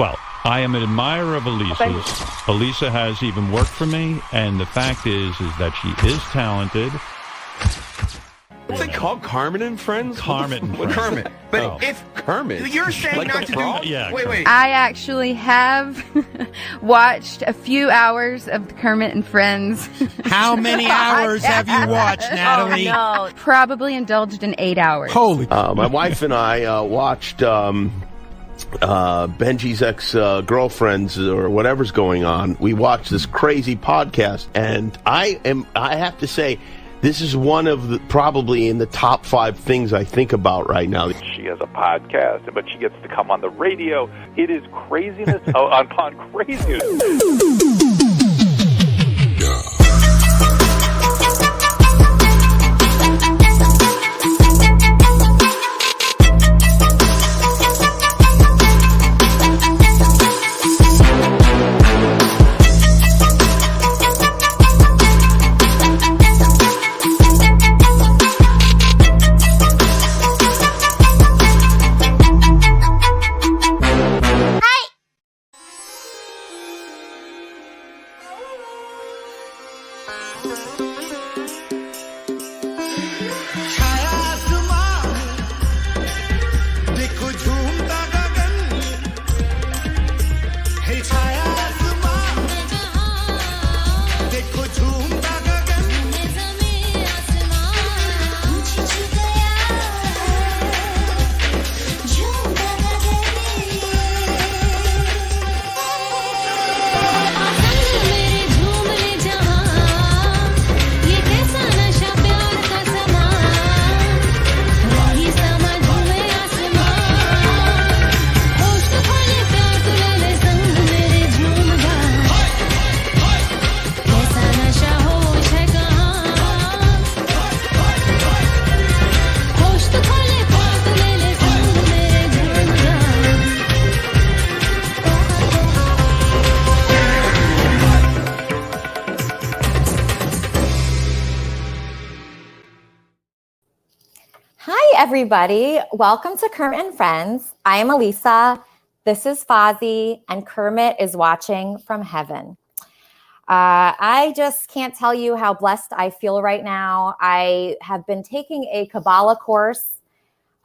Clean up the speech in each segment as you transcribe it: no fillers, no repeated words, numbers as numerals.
Well, I am an admirer of Elisa's. Elisa has even worked for me, and the fact is that she is talented. What's it called? Kermit and Friends? Kermit and Friends. Kermit. But if Kermit, you're saying like not to frog? do. Yeah, Wait. I actually have watched a few hours of the Kermit and Friends. How many hours have you watched, Natalie? Oh, no. Probably indulged in 8 hours. Holy. My wife and I watched Benji's ex-girlfriends or whatever's going on. We watched this crazy podcast, and I have to say, this is one of the, probably in the top 5 things I think about right now. She has a podcast, but she gets to come on the radio. It is craziness upon craziness. Everybody, welcome to Kermit and Friends. I am Elisa. This is Fozzie, and Kermit is watching from heaven. I just can't tell you how blessed I feel right now. I have been taking a Kabbalah course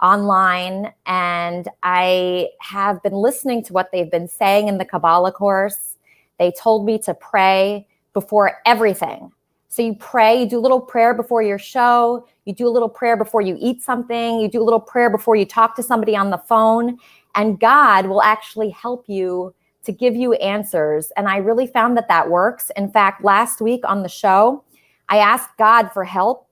online, and I have been listening to what they've been saying in the Kabbalah course. They told me to pray before everything. So you pray, you do a little prayer before your show, you do a little prayer before you eat something, you do a little prayer before you talk to somebody on the phone, and God will actually help you to give you answers. And I really found that that works. In fact, last week on the show, I asked God for help.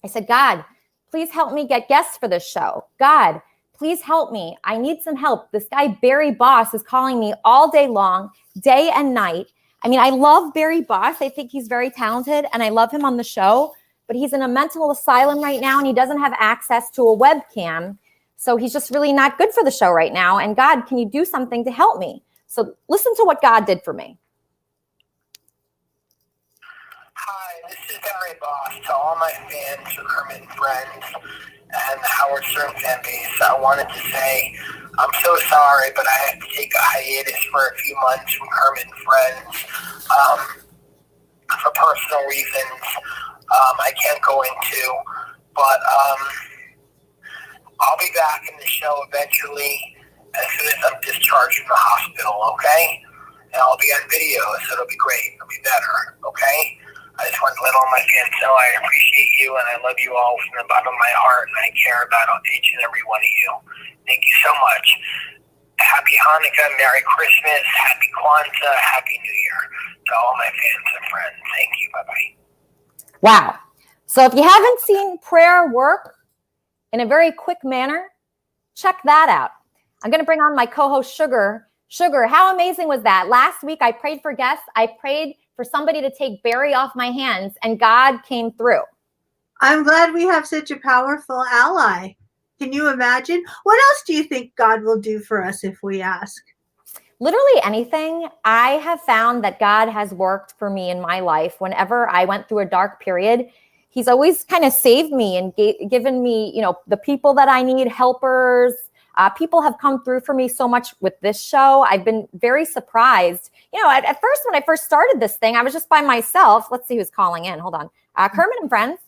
I said, God, please help me get guests for this show. God, please help me. I need some help. This guy, Barry Boss, is calling me all day long, day and night. I mean, I love Barry Boss. I think he's very talented, and I love him on the show, but he's in a mental asylum right now, and he doesn't have access to a webcam. So he's just really not good for the show right now. And God, can you do something to help me? So listen to what God did for me. Hi, this is Barry Boss. To all my fans of Kermit and Friends and the Howard Stern fan base, I wanted to say I'm so sorry, but I have to take a hiatus for a few months from Kermit and Friends for personal reasons I can't go into, but I'll be back in the show eventually as soon as I'm discharged from the hospital, okay? And I'll be on video, so it'll be great. It'll be better, okay? I just want to let all my fans know I appreciate you and I love you all from the bottom of my heart, and I care about each and every one of you. Thank you so much. Happy Hanukkah, Merry Christmas, Happy Kwanzaa, Happy New Year to all my fans and friends. Thank you. Bye-bye. Wow. So if you haven't seen prayer work in a very quick manner, check that out. I'm going to bring on my co-host, Sugar. Sugar, how amazing was that? Last week, I prayed for guests. I prayed for somebody to take Barry off my hands, and God came through. I'm glad we have such a powerful ally. Can you imagine? What else do you think God will do for us if we ask? Literally anything. I have found that God has worked for me in my life. Whenever I went through a dark period, he's always kind of saved me and given me, the people that I need, helpers. People have come through for me so much with this show. I've been very surprised. You know, at first, when I first started this thing, I was just by myself. Let's see who's calling in. Hold on. Kermit and Friends.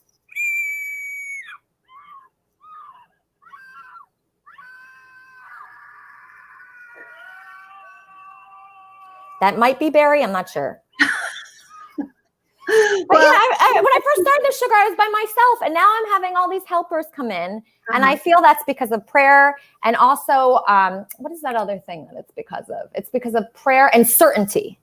That might be Barry. I'm not sure. But yeah, when I first started this sugar, I was by myself, and now I'm having all these helpers come in, and I feel that's because of prayer, and also, what is that other thing that it's because of? It's because of prayer and certainty.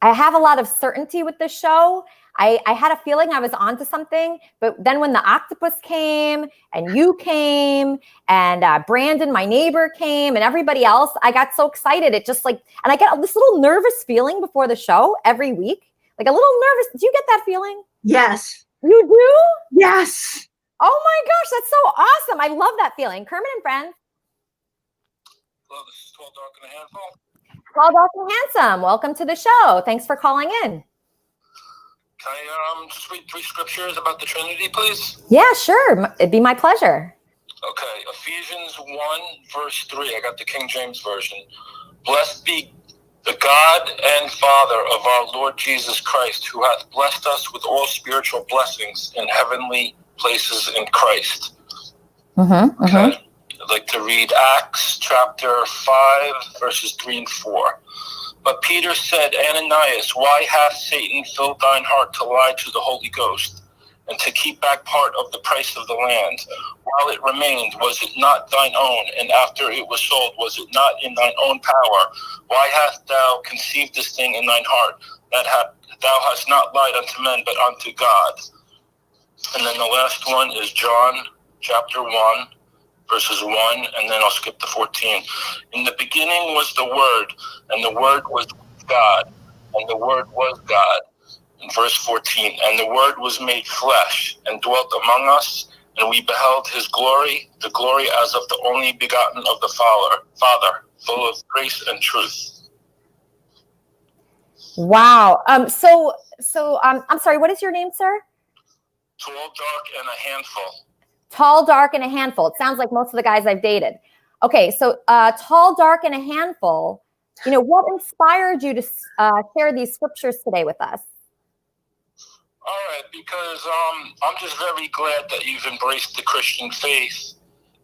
I have a lot of certainty with this show. I had a feeling I was onto something, but then when the octopus came, and you came, and Brandon, my neighbor, came, and everybody else, I got so excited. It just and I get this little nervous feeling before the show every week. Like a little nervous. Do you get that feeling? Yes. You do? Yes. Oh my gosh, that's so awesome. I love that feeling. Kermit and Friends. Hello, this is Tall, Dark, and a Handful. Tall, Dark, and Handsome. Welcome to the show. Thanks for calling in. Can I just read 3 scriptures about the Trinity, please? Yeah, sure. It'd be my pleasure. Okay, Ephesians 1, verse 3. I got the King James Version. Blessed be the God and Father of our Lord Jesus Christ, who hath blessed us with all spiritual blessings in heavenly places in Christ. Mm-hmm, okay. I'd like to read Acts chapter 5, verses 3 and 4. But Peter said, Ananias, why hath Satan filled thine heart to lie to the Holy Ghost, and to keep back part of the price of the land? While it remained, was it not thine own? And after it was sold, was it not in thine own power? Why hast thou conceived this thing in thine heart, that thou hast not lied unto men, but unto God? And then the last one is John chapter 1, verses 1, and then I'll skip to 14. In the beginning was the Word, and the Word was God, and the Word was God. In verse 14, and the Word was made flesh and dwelt among us, and we beheld his glory, the glory as of the only begotten of the Father, full of grace and truth. Wow. So I'm sorry, what is your name, sir? Tall, Dark, and a Handful. Tall, Dark, and a Handful. It sounds like most of the guys I've dated. Okay, so Tall, Dark, and a Handful. You know, what inspired you to share these scriptures today with us? All right, because I'm just very glad that you've embraced the Christian faith,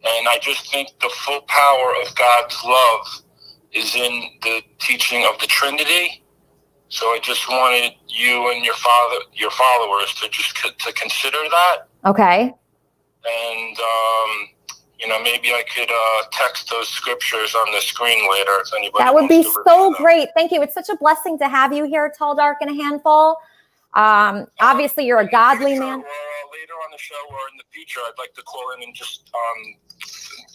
and I just think the full power of God's love is in the teaching of the Trinity. So I just wanted you and your followers to just to consider that. Okay. And you know, maybe I could text those scriptures on the screen later if anybody. That would be so them. great. Thank you. It's such a blessing to have you here, Tall, Dark, and a Handful. Obviously, you're a godly man. Later on the show or in the future, I'd like to call in and just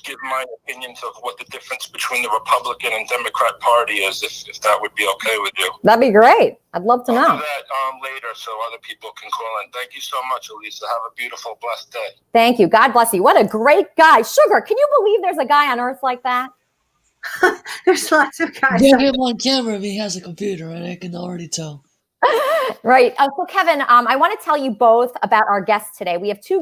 give my opinions of what the difference between the Republican and Democrat Party is, if that would be okay with you. That'd be great. I'd love to know. I'll do that later so other people can call in. Thank you so much, Elisa. Have a beautiful, blessed day. Thank you. God bless you. What a great guy. Sugar, can you believe there's a guy on Earth like that? There's lots of guys. Get him on camera if he has a computer, and I can already tell. Right. So, Kevin, I want to tell you both about our guests today. We have two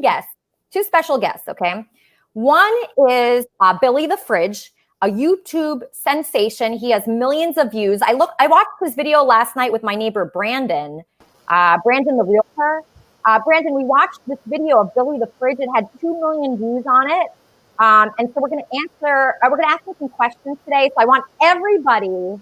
special guests, okay? One is Billy the Fridge, a YouTube sensation. He has millions of views. I watched his video last night with my neighbor, Brandon the realtor. Brandon, we watched this video of Billy the Fridge. It had 2 million views on it. And so we're going to ask him some questions today. So I want everybody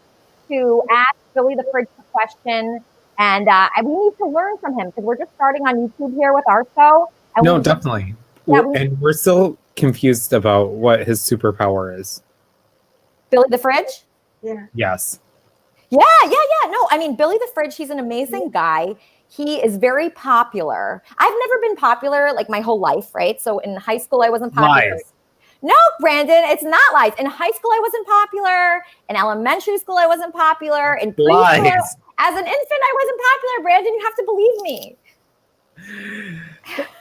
to ask Billy the Fridge a question. And we need to learn from him because we're just starting on YouTube here with our show. And no, definitely. And we're still confused about what his superpower is. Billy the Fridge? Yeah. Yes. Yeah. No, I mean, Billy the Fridge, he's an amazing guy. He is very popular. I've never been popular like my whole life, right? So in high school, I wasn't popular. Lies. No, Brandon, it's not lies. In high school, I wasn't popular. In elementary school, I wasn't popular. In preschool, as an infant, I wasn't popular. Brandon, you have to believe me.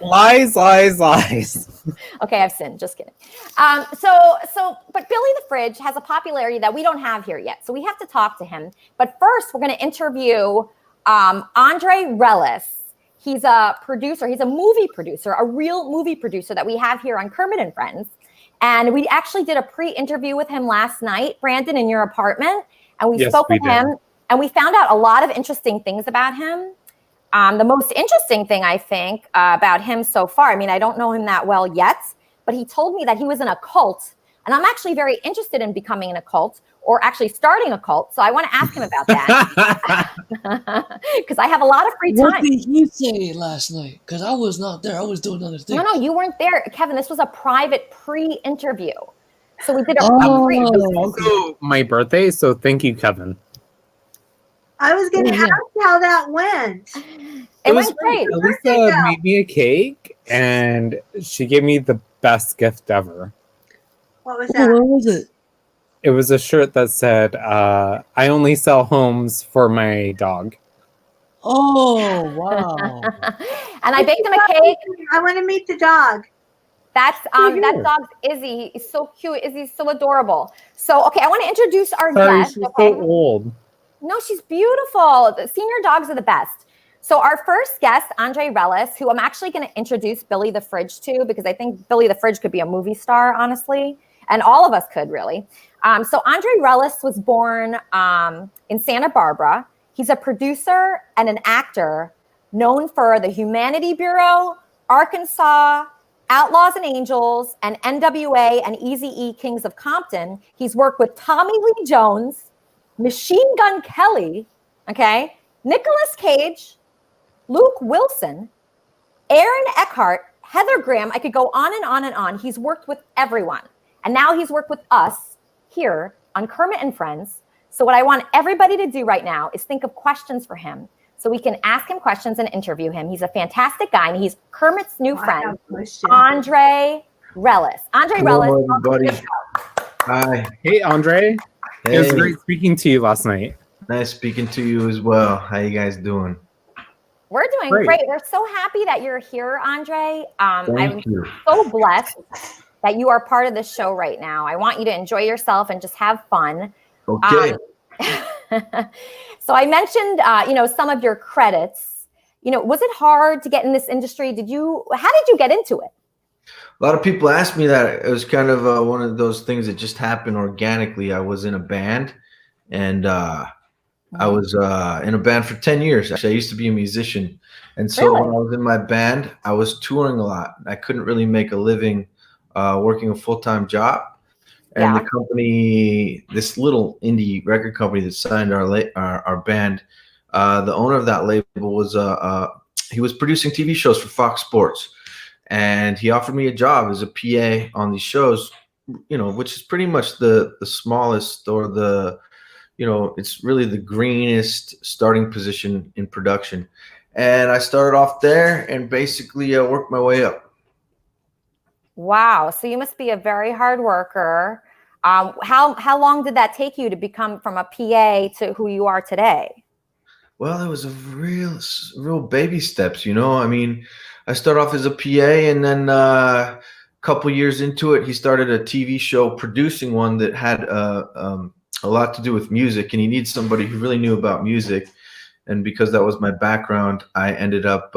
Lies. Okay, I've sinned. Just kidding. But Billy the Fridge has a popularity that we don't have here yet. So we have to talk to him. But first, we're going to interview Andre Relles. He's a producer. He's a movie producer, a real movie producer that we have here on Kermit and Friends. And we actually did a pre-interview with him last night, Brandon, in your apartment. And we spoke with him, and we found out a lot of interesting things about him. The most interesting thing, I think, about him so far, I mean, I don't know him that well yet, but he told me that he was in a cult. And I'm actually very interested in becoming in a cult, or actually starting a cult. So I want to ask him about that. Because I have a lot of free time. What did you say last night? Because I was not there. I was doing other things. No, you weren't there. Kevin, this was a private pre-interview. So we did a it was also my birthday, so thank you, Kevin. I was going to ask how that went. It went great. Elisa made me a cake, and she gave me the best gift ever. What was that? What was it? It was a shirt that said, I only sell homes for my dog. Oh, wow. And I baked him a cake. I want to meet the dog. That's that dog's Izzy. He's so cute. Izzy's so adorable. So, okay, I want to introduce our Sorry, guest. she's so old. No, she's beautiful. The senior dogs are the best. So our first guest, Andre Relles, who I'm actually going to introduce Billy the Fridge to, because I think Billy the Fridge could be a movie star, honestly. And all of us could, really. So Andre Relles was born in Santa Barbara. He's a producer and an actor known for the Humanity Bureau, Arkansas, Outlaws and Angels, and NWA and Eazy-E Kings of Compton. He's worked with Tommy Lee Jones, Machine Gun Kelly, okay, Nicolas Cage, Luke Wilson, Aaron Eckhart, Heather Graham. I could go on and on and on. He's worked with everyone. And now he's worked with us here on Kermit and Friends. So what I want everybody to do right now is think of questions for him so we can ask him questions and interview him. He's a fantastic guy, and he's Kermit's new friend, Andre Relles. Andre Relles, welcome to the show. Hi. Hey, Andre. Hey. It was great speaking to you last night. Nice speaking to you as well. How you guys doing? We're doing great. We're so happy that you're here, Andre. Thank you. So blessed that you are part of this show right now. I want you to enjoy yourself and just have fun. Okay. So I mentioned, some of your credits. Was it hard to get in this industry? How did you get into it? A lot of people ask me that. It was kind of one of those things that just happened organically. I was in a band, and I was in a band for 10 years. Actually, I used to be a musician. And so when I was in my band, I was touring a lot. I couldn't really make a living working a full-time job. And the company, this little indie record company that signed our band, the owner of that label was he was producing TV shows for Fox Sports, and he offered me a job as a PA on these shows, which is pretty much the smallest, or it's really the greenest starting position in production. And I started off there and basically worked my way up. Wow. So you must be a very hard worker. How long did that take you to become from a PA to who you are today? Well, it was a real baby steps, I mean, I started off as a PA, and then a couple years into it, he started a TV show, producing one that had a lot to do with music, and he needed somebody who really knew about music. And because that was my background, I ended up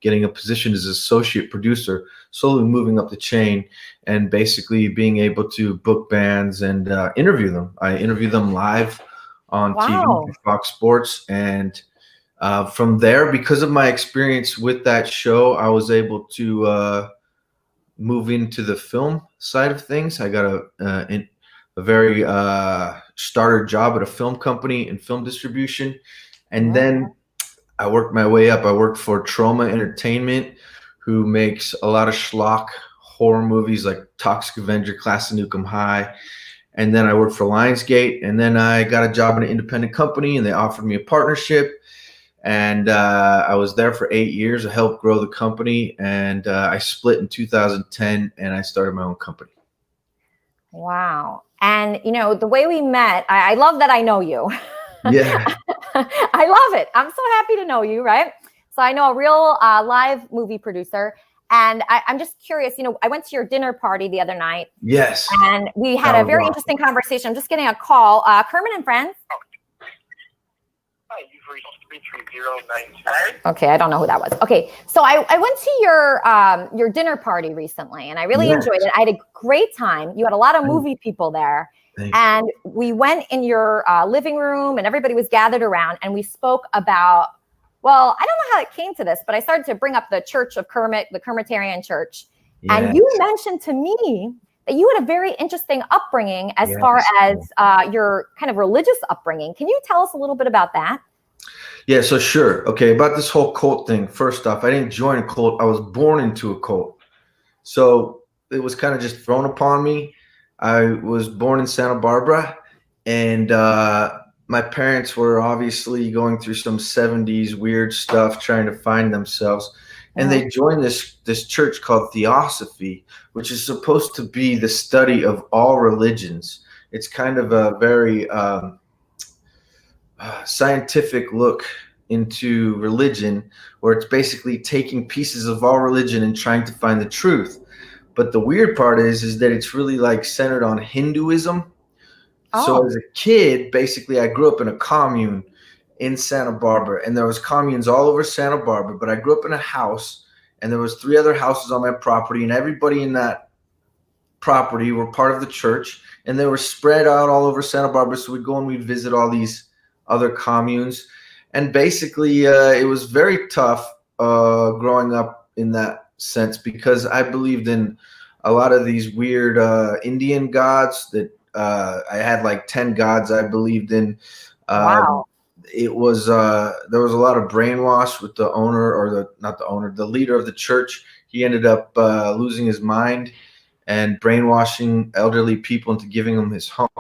getting a position as associate producer, slowly moving up the chain, and basically being able to book bands and interview them. I interview them live on TV for Fox Sports. And from there, because of my experience with that show, I was able to move into the film side of things. I got a very starter job at a film company in film distribution. And then I worked my way up. I worked for Trauma Entertainment, who makes a lot of schlock horror movies like Toxic Avenger, Class of Nukem High. And then I worked for Lionsgate. And then I got a job in an independent company, and they offered me a partnership. And I was there for 8 years. I helped grow the company. And I split in 2010, and I started my own company. Wow. And, the way we met, I love that I know you. Yeah. I love it. I'm so happy to know you, right? So I know a real live movie producer. And I'm just curious, I went to your dinner party the other night. Yes. And we had a very interesting conversation. I'm just getting a call. Kermit and Friends. Hi, you've Okay, I don't know who that was. Okay, so I went to your dinner party recently, and I really enjoyed it. I had a great time. You had a lot of movie people there. And we went in your living room, and everybody was gathered around, and we spoke about, well, I don't know how it came to this, but I started to bring up the Church of Kermit, the Kermitarian Church. Yes. And you mentioned to me that you had a very interesting upbringing as far as your kind of religious upbringing. Can you tell us a little bit about that? Yeah, so sure. Okay, about this whole cult thing. First off, I didn't join a cult. I was born into a cult. So it was kind of just thrown upon me. I was born in Santa Barbara, and my parents were obviously going through some 70s weird stuff, trying to find themselves. And they joined this church called Theosophy, which is supposed to be the study of all religions. It's kind of a very scientific look into religion, where it's basically taking pieces of all religion and trying to find the truth. But the weird part is that it's really like centered on Hinduism. So as a kid, basically, I grew up in a commune in Santa Barbara, and there was communes all over Santa Barbara, but I grew up in a house, and there was 3 other houses on my property, and everybody in that property were part of the church, and they were spread out all over Santa Barbara. So we'd go and we'd visit all these other communes. And basically, it was very tough growing up in that sense, because I believed in a lot of these weird Indian gods that I had like 10 gods I believed in. Wow. It was there was a lot of brainwash with the owner, or the leader of the church. He ended up losing his mind and brainwashing elderly people into giving them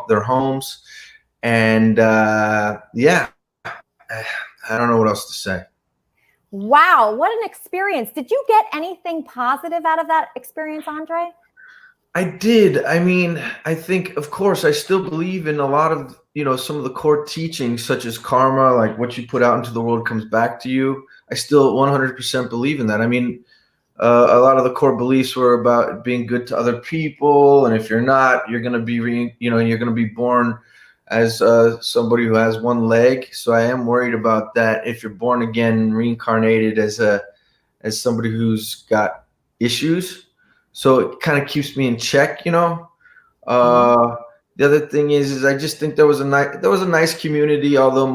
their homes. And I don't know what else to say. Wow, what an experience. Did you get anything positive out of that experience, Andre? I did. I mean, I think, of course, I still believe in a lot of, some of the core teachings, such as karma, like what you put out into the world comes back to you. I still 100% believe in that. I mean, a lot of the core beliefs were about being good to other people. And if you're not, you're going to be, you're going to be born as somebody who has one leg. So I am worried about that. If you're born again, reincarnated as somebody who's got issues. So it kind of keeps me in check, The other thing is I just think there was a nice community, although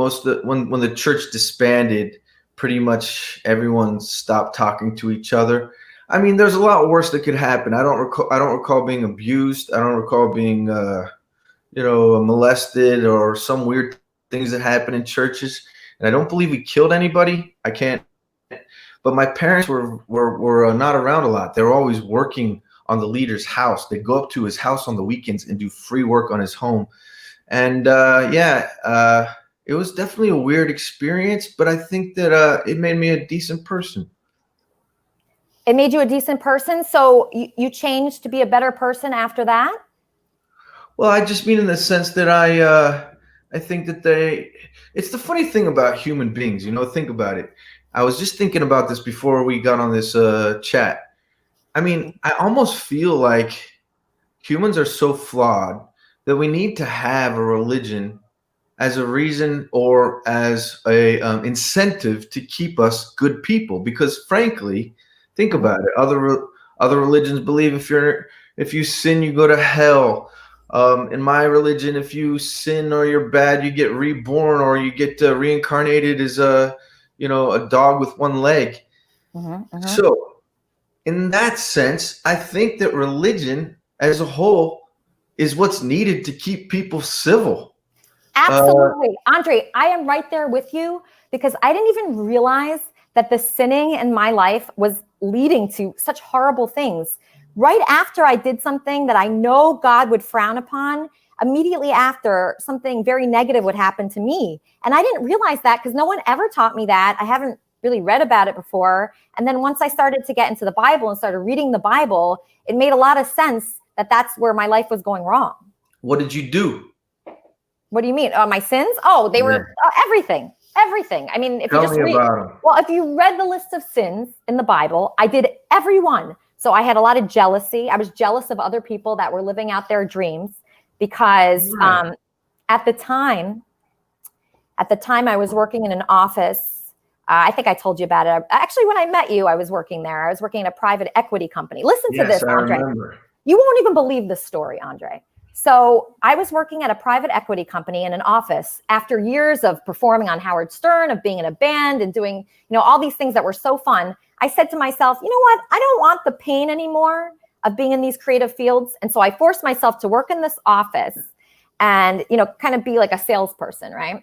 when the church disbanded, pretty much everyone stopped talking to each other. I mean, there's a lot worse that could happen. I don't recall being abused. I don't recall being molested or some weird things that happen in churches. And I don't believe we killed anybody. I can't. But my parents were not around a lot. They were always working on the leader's house. They'd go up to his house on the weekends and do free work on his home. And it was definitely a weird experience, but I think that it made me a decent person. It made you a decent person? So you changed to be a better person after that? Well, I just mean in the sense that I think that it's the funny thing about human beings, think about it. I was just thinking about this before we got on this chat. I mean, I almost feel like humans are so flawed that we need to have a religion as a reason or as a incentive to keep us good people. Because frankly, think about it. Other religions believe if you sin, you go to hell. In my religion, if you sin or you're bad, you get reborn or you get reincarnated as a dog with one leg. So in that sense, I think that religion as a whole is what's needed to keep people civil. Absolutely. Andre, I am right there with you, because I didn't even realize that the sinning in my life was leading to such horrible things. Right after I did something that I know God would frown upon, immediately after, something very negative would happen to me. And I didn't realize that because no one ever taught me that. I haven't really read about it before. And then once I started to get into the Bible and started reading the Bible, it made a lot of sense that that's where my life was going wrong. What did you do? What do you mean? My sins? Oh, they were everything. Everything. I mean, if you just if you read the list of sins in the Bible, I did every one. So I had a lot of jealousy. I was jealous of other people that were living out their dreams because at the time, At the time, I was working in an office. I think I told you about it. Actually, when I met you, I was working there. I was working in a private equity company. Listen to this, Andre. Remember. You won't even believe this story, Andre. So I was working at a private equity company in an office after years of performing on Howard Stern, of being in a band and doing, all these things that were so fun. I said to myself, you know what? I don't want the pain anymore of being in these creative fields. And so I forced myself to work in this office and, kind of be like a salesperson, right?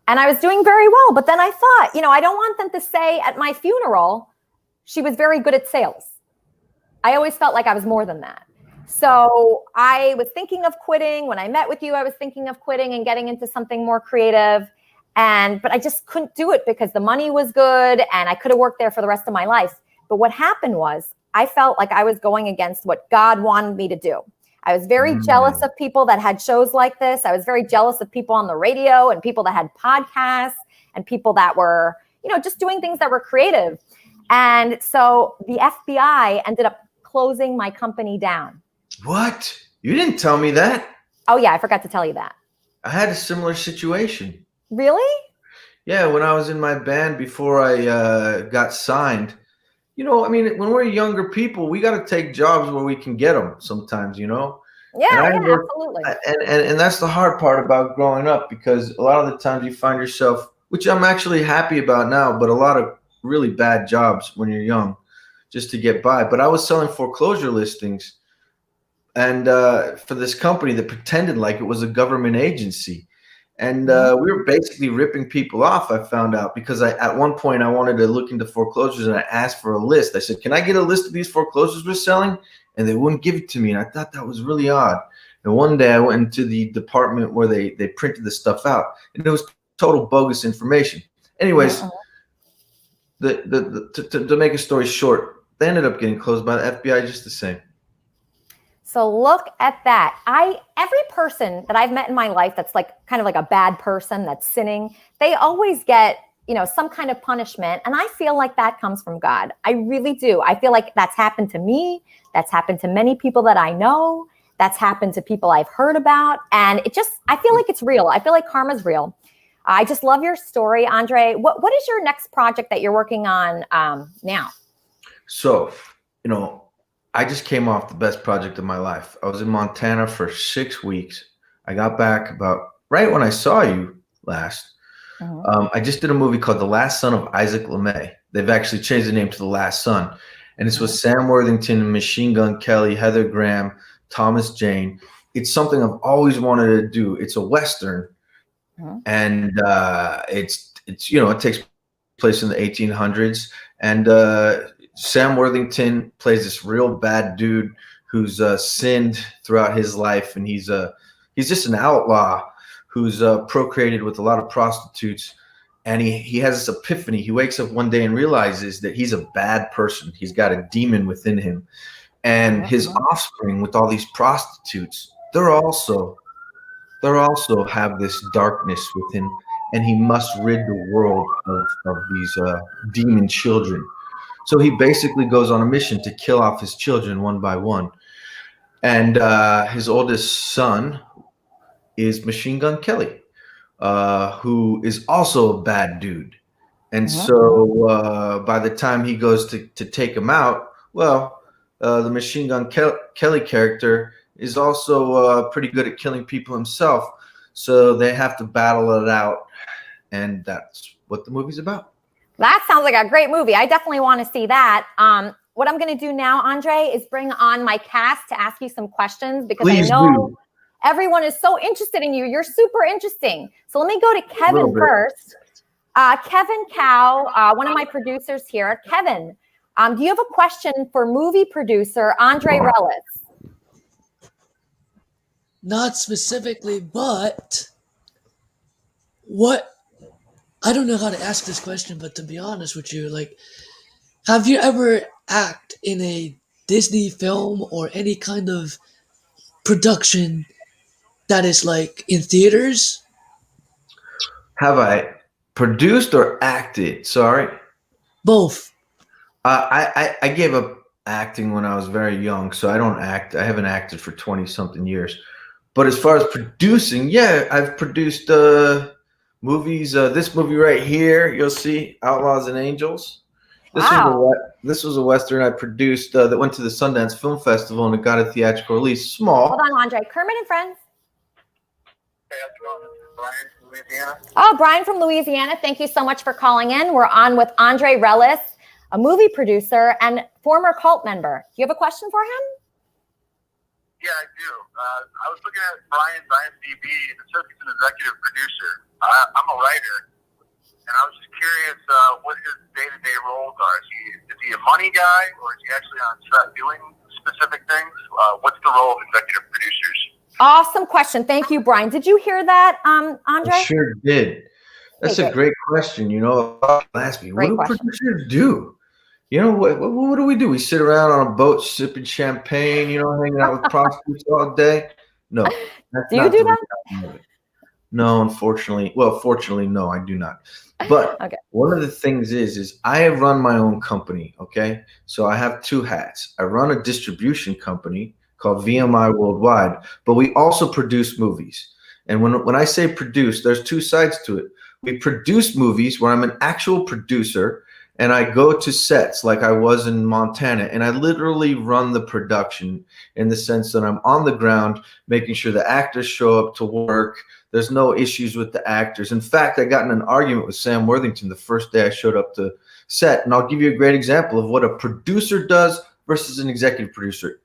And I was doing very well. But then I thought, I don't want them to say at my funeral, she was very good at sales. I always felt like I was more than that. So I was thinking of quitting. When I met with you, I was thinking of quitting and getting into something more creative. But I just couldn't do it because the money was good and I could have worked there for the rest of my life. But what happened was I felt like I was going against what God wanted me to do. I was very jealous of people that had shows like this. I was very jealous of people on the radio and people that had podcasts and people that were, just doing things that were creative. And so the FBI ended up closing my company down. What? You didn't tell me that. Oh, yeah, I forgot to tell you that. I had a similar situation. Really? Yeah, when I was in my band before I got signed. When we're younger people, we got to take jobs where we can get them sometimes, Yeah, absolutely. And that's the hard part about growing up, because a lot of the times you find yourself, which I'm actually happy about now, but a lot of really bad jobs when you're young just to get by. But I was selling foreclosure listings and for this company that pretended like it was a government agency. And we were basically ripping people off, I found out, because at one point I wanted to look into foreclosures and I asked for a list. I said, can I get a list of these foreclosures we're selling? And they wouldn't give it to me. And I thought that was really odd. And one day I went into the department where they printed the stuff out, and it was total bogus information. Anyways, to make a story short, they ended up getting closed by the FBI just the same. So look at that. Every person that I've met in my life that's kind of like a bad person that's sinning, they always get, some kind of punishment. And I feel like that comes from God. I really do. I feel like that's happened to me. That's happened to many people that I know. That's happened to people I've heard about. And I feel like it's real. I feel like karma's real. I just love your story, Andre. What is your next project that you're working on now? So, I just came off the best project of my life. I was in Montana for 6 weeks. I got back about right when I saw you last. I just did a movie called The Last Son of Isaac LeMay. They've actually changed the name to The Last Son. And it's with Sam Worthington, Machine Gun Kelly, Heather Graham, Thomas Jane. It's something I've always wanted to do. It's a Western. And it's it takes place in the 1800s. And Sam Worthington plays this real bad dude who's sinned throughout his life, and he's just an outlaw who's procreated with a lot of prostitutes, and he has this epiphany. He wakes up one day and realizes that he's a bad person. He's got a demon within him, and his offspring with all these prostitutes, they're also have this darkness within, and he must rid the world of these demon children. So he basically goes on a mission to kill off his children one by one. And his oldest son is Machine Gun Kelly, who is also a bad dude. And so by the time he goes to take him out, the Machine Gun Kelly character is also pretty good at killing people himself. So they have to battle it out. And that's what the movie's about. That sounds like a great movie. I definitely want to see that. What I'm going to do now, Andre, is bring on my cast to ask you some questions, because I know everyone is so interested in you. You're super interesting. So let me go to Kevin first. Kevin Cow, one of my producers here. Kevin, do you have a question for movie producer Andre Relles? Not specifically, but I don't know how to ask this question, but to be honest with you, have you ever acted in a Disney film or any kind of production that is in theaters? Have I produced or acted? Sorry. Both. I gave up acting when I was very young, so I don't act. I haven't acted for 20 something years. But as far as producing, yeah, I've produced movies. This movie right here, you'll see Outlaws and Angels. This was a Western I produced that went to the Sundance Film Festival and it got a theatrical release. Small. Hold on, Andre. Kermit and Friends. Hey, how's it going? This is Brian from Louisiana. Oh, Brian from Louisiana. Thank you so much for calling in. We're on with Andre Relles, a movie producer and former cult member. Do you have a question for him? Yeah, I do. I was looking at Brian's IMDb, and it says he's an executive producer. I'm a writer, and I was just curious what his day-to-day roles are. Is he a money guy, or is he actually on set doing specific things? What's the role of executive producers? Awesome question. Thank you, Brian. Did you hear that, Andre? I sure did. That's a great question. You know, ask me, what do producers do? You know, what do we do? We sit around on a boat sipping champagne, you know, hanging out with prostitutes all day? No. Do you do that? No, unfortunately. Well, fortunately, no, I do not. But one of the things is I run my own company, okay? So I have two hats. I run a distribution company called VMI Worldwide, but we also produce movies. And when I say produce, there's two sides to it. We produce movies where I'm an actual producer, and I go to sets like I was in Montana, and I literally run the production in the sense that I'm on the ground making sure the actors show up to work. There's no issues with the actors. In fact, I got in an argument with Sam Worthington the first day I showed up to set, and I'll give you a great example of what a producer does versus an executive producer.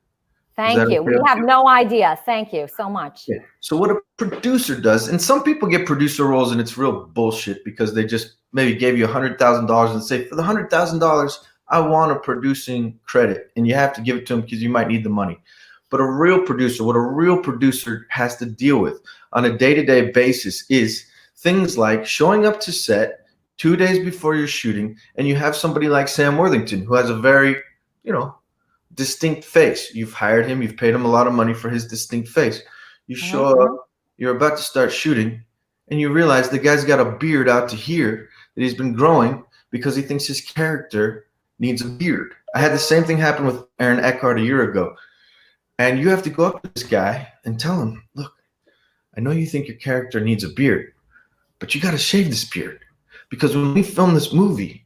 Thank you. We have no idea. Thank you so much. Yeah. So what a producer does, and some people get producer roles and it's real bullshit because they just maybe gave you $100,000 and say, for the $100,000, I want a producing credit, and you have to give it to them because you might need the money. But a real producer, what a real producer has to deal with on a day-to-day basis is things like showing up to set 2 days before you're shooting, and you have somebody like Sam Worthington who has a very, distinct face. You've hired him, you've paid him a lot of money for his distinct face. You show up, you're about to start shooting, and you realize the guy's got a beard out to here that he's been growing because he thinks his character needs a beard. I had the same thing happen with Aaron Eckhart a year ago. And you have to go up to this guy and tell him, look, I know you think your character needs a beard, but you got to shave this beard because when we film this movie,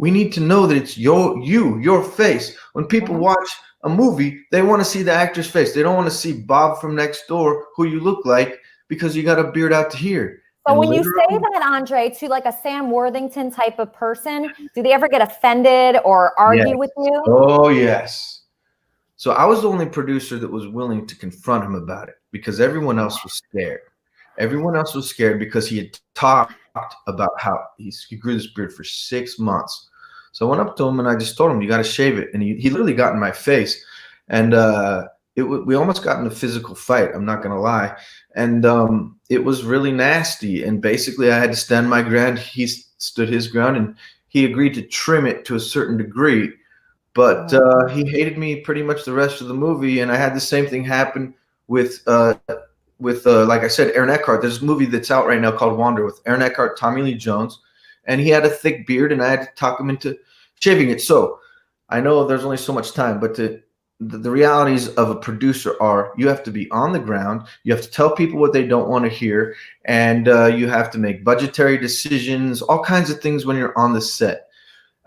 we need to know that it's your face. When people watch a movie, they want to see the actor's face. They don't want to see Bob from next door, who you look like, because you got a beard out to here. So when you say that, Andre, to like a Sam Worthington type of person, do they ever get offended or argue with you? Oh, yes. So I was the only producer that was willing to confront him about it because everyone else was scared. Everyone else was scared because he had talked about how he grew this beard for 6 months. So I went up to him and I just told him, you got to shave it. And he literally got in my face. And we almost got in a physical fight. I'm not going to lie. And it was really nasty. And basically I had to stand my ground. He stood his ground and he agreed to trim it to a certain degree. But he hated me pretty much the rest of the movie. And I had the same thing happen with like I said, Aaron Eckhart. There's a movie that's out right now called Wander with Aaron Eckhart, Tommy Lee Jones. And he had a thick beard and I had to talk him into shaving it. So I know there's only so much time, but the realities of a producer are you have to be on the ground. You have to tell people what they don't want to hear. And you have to make budgetary decisions, all kinds of things when you're on the set.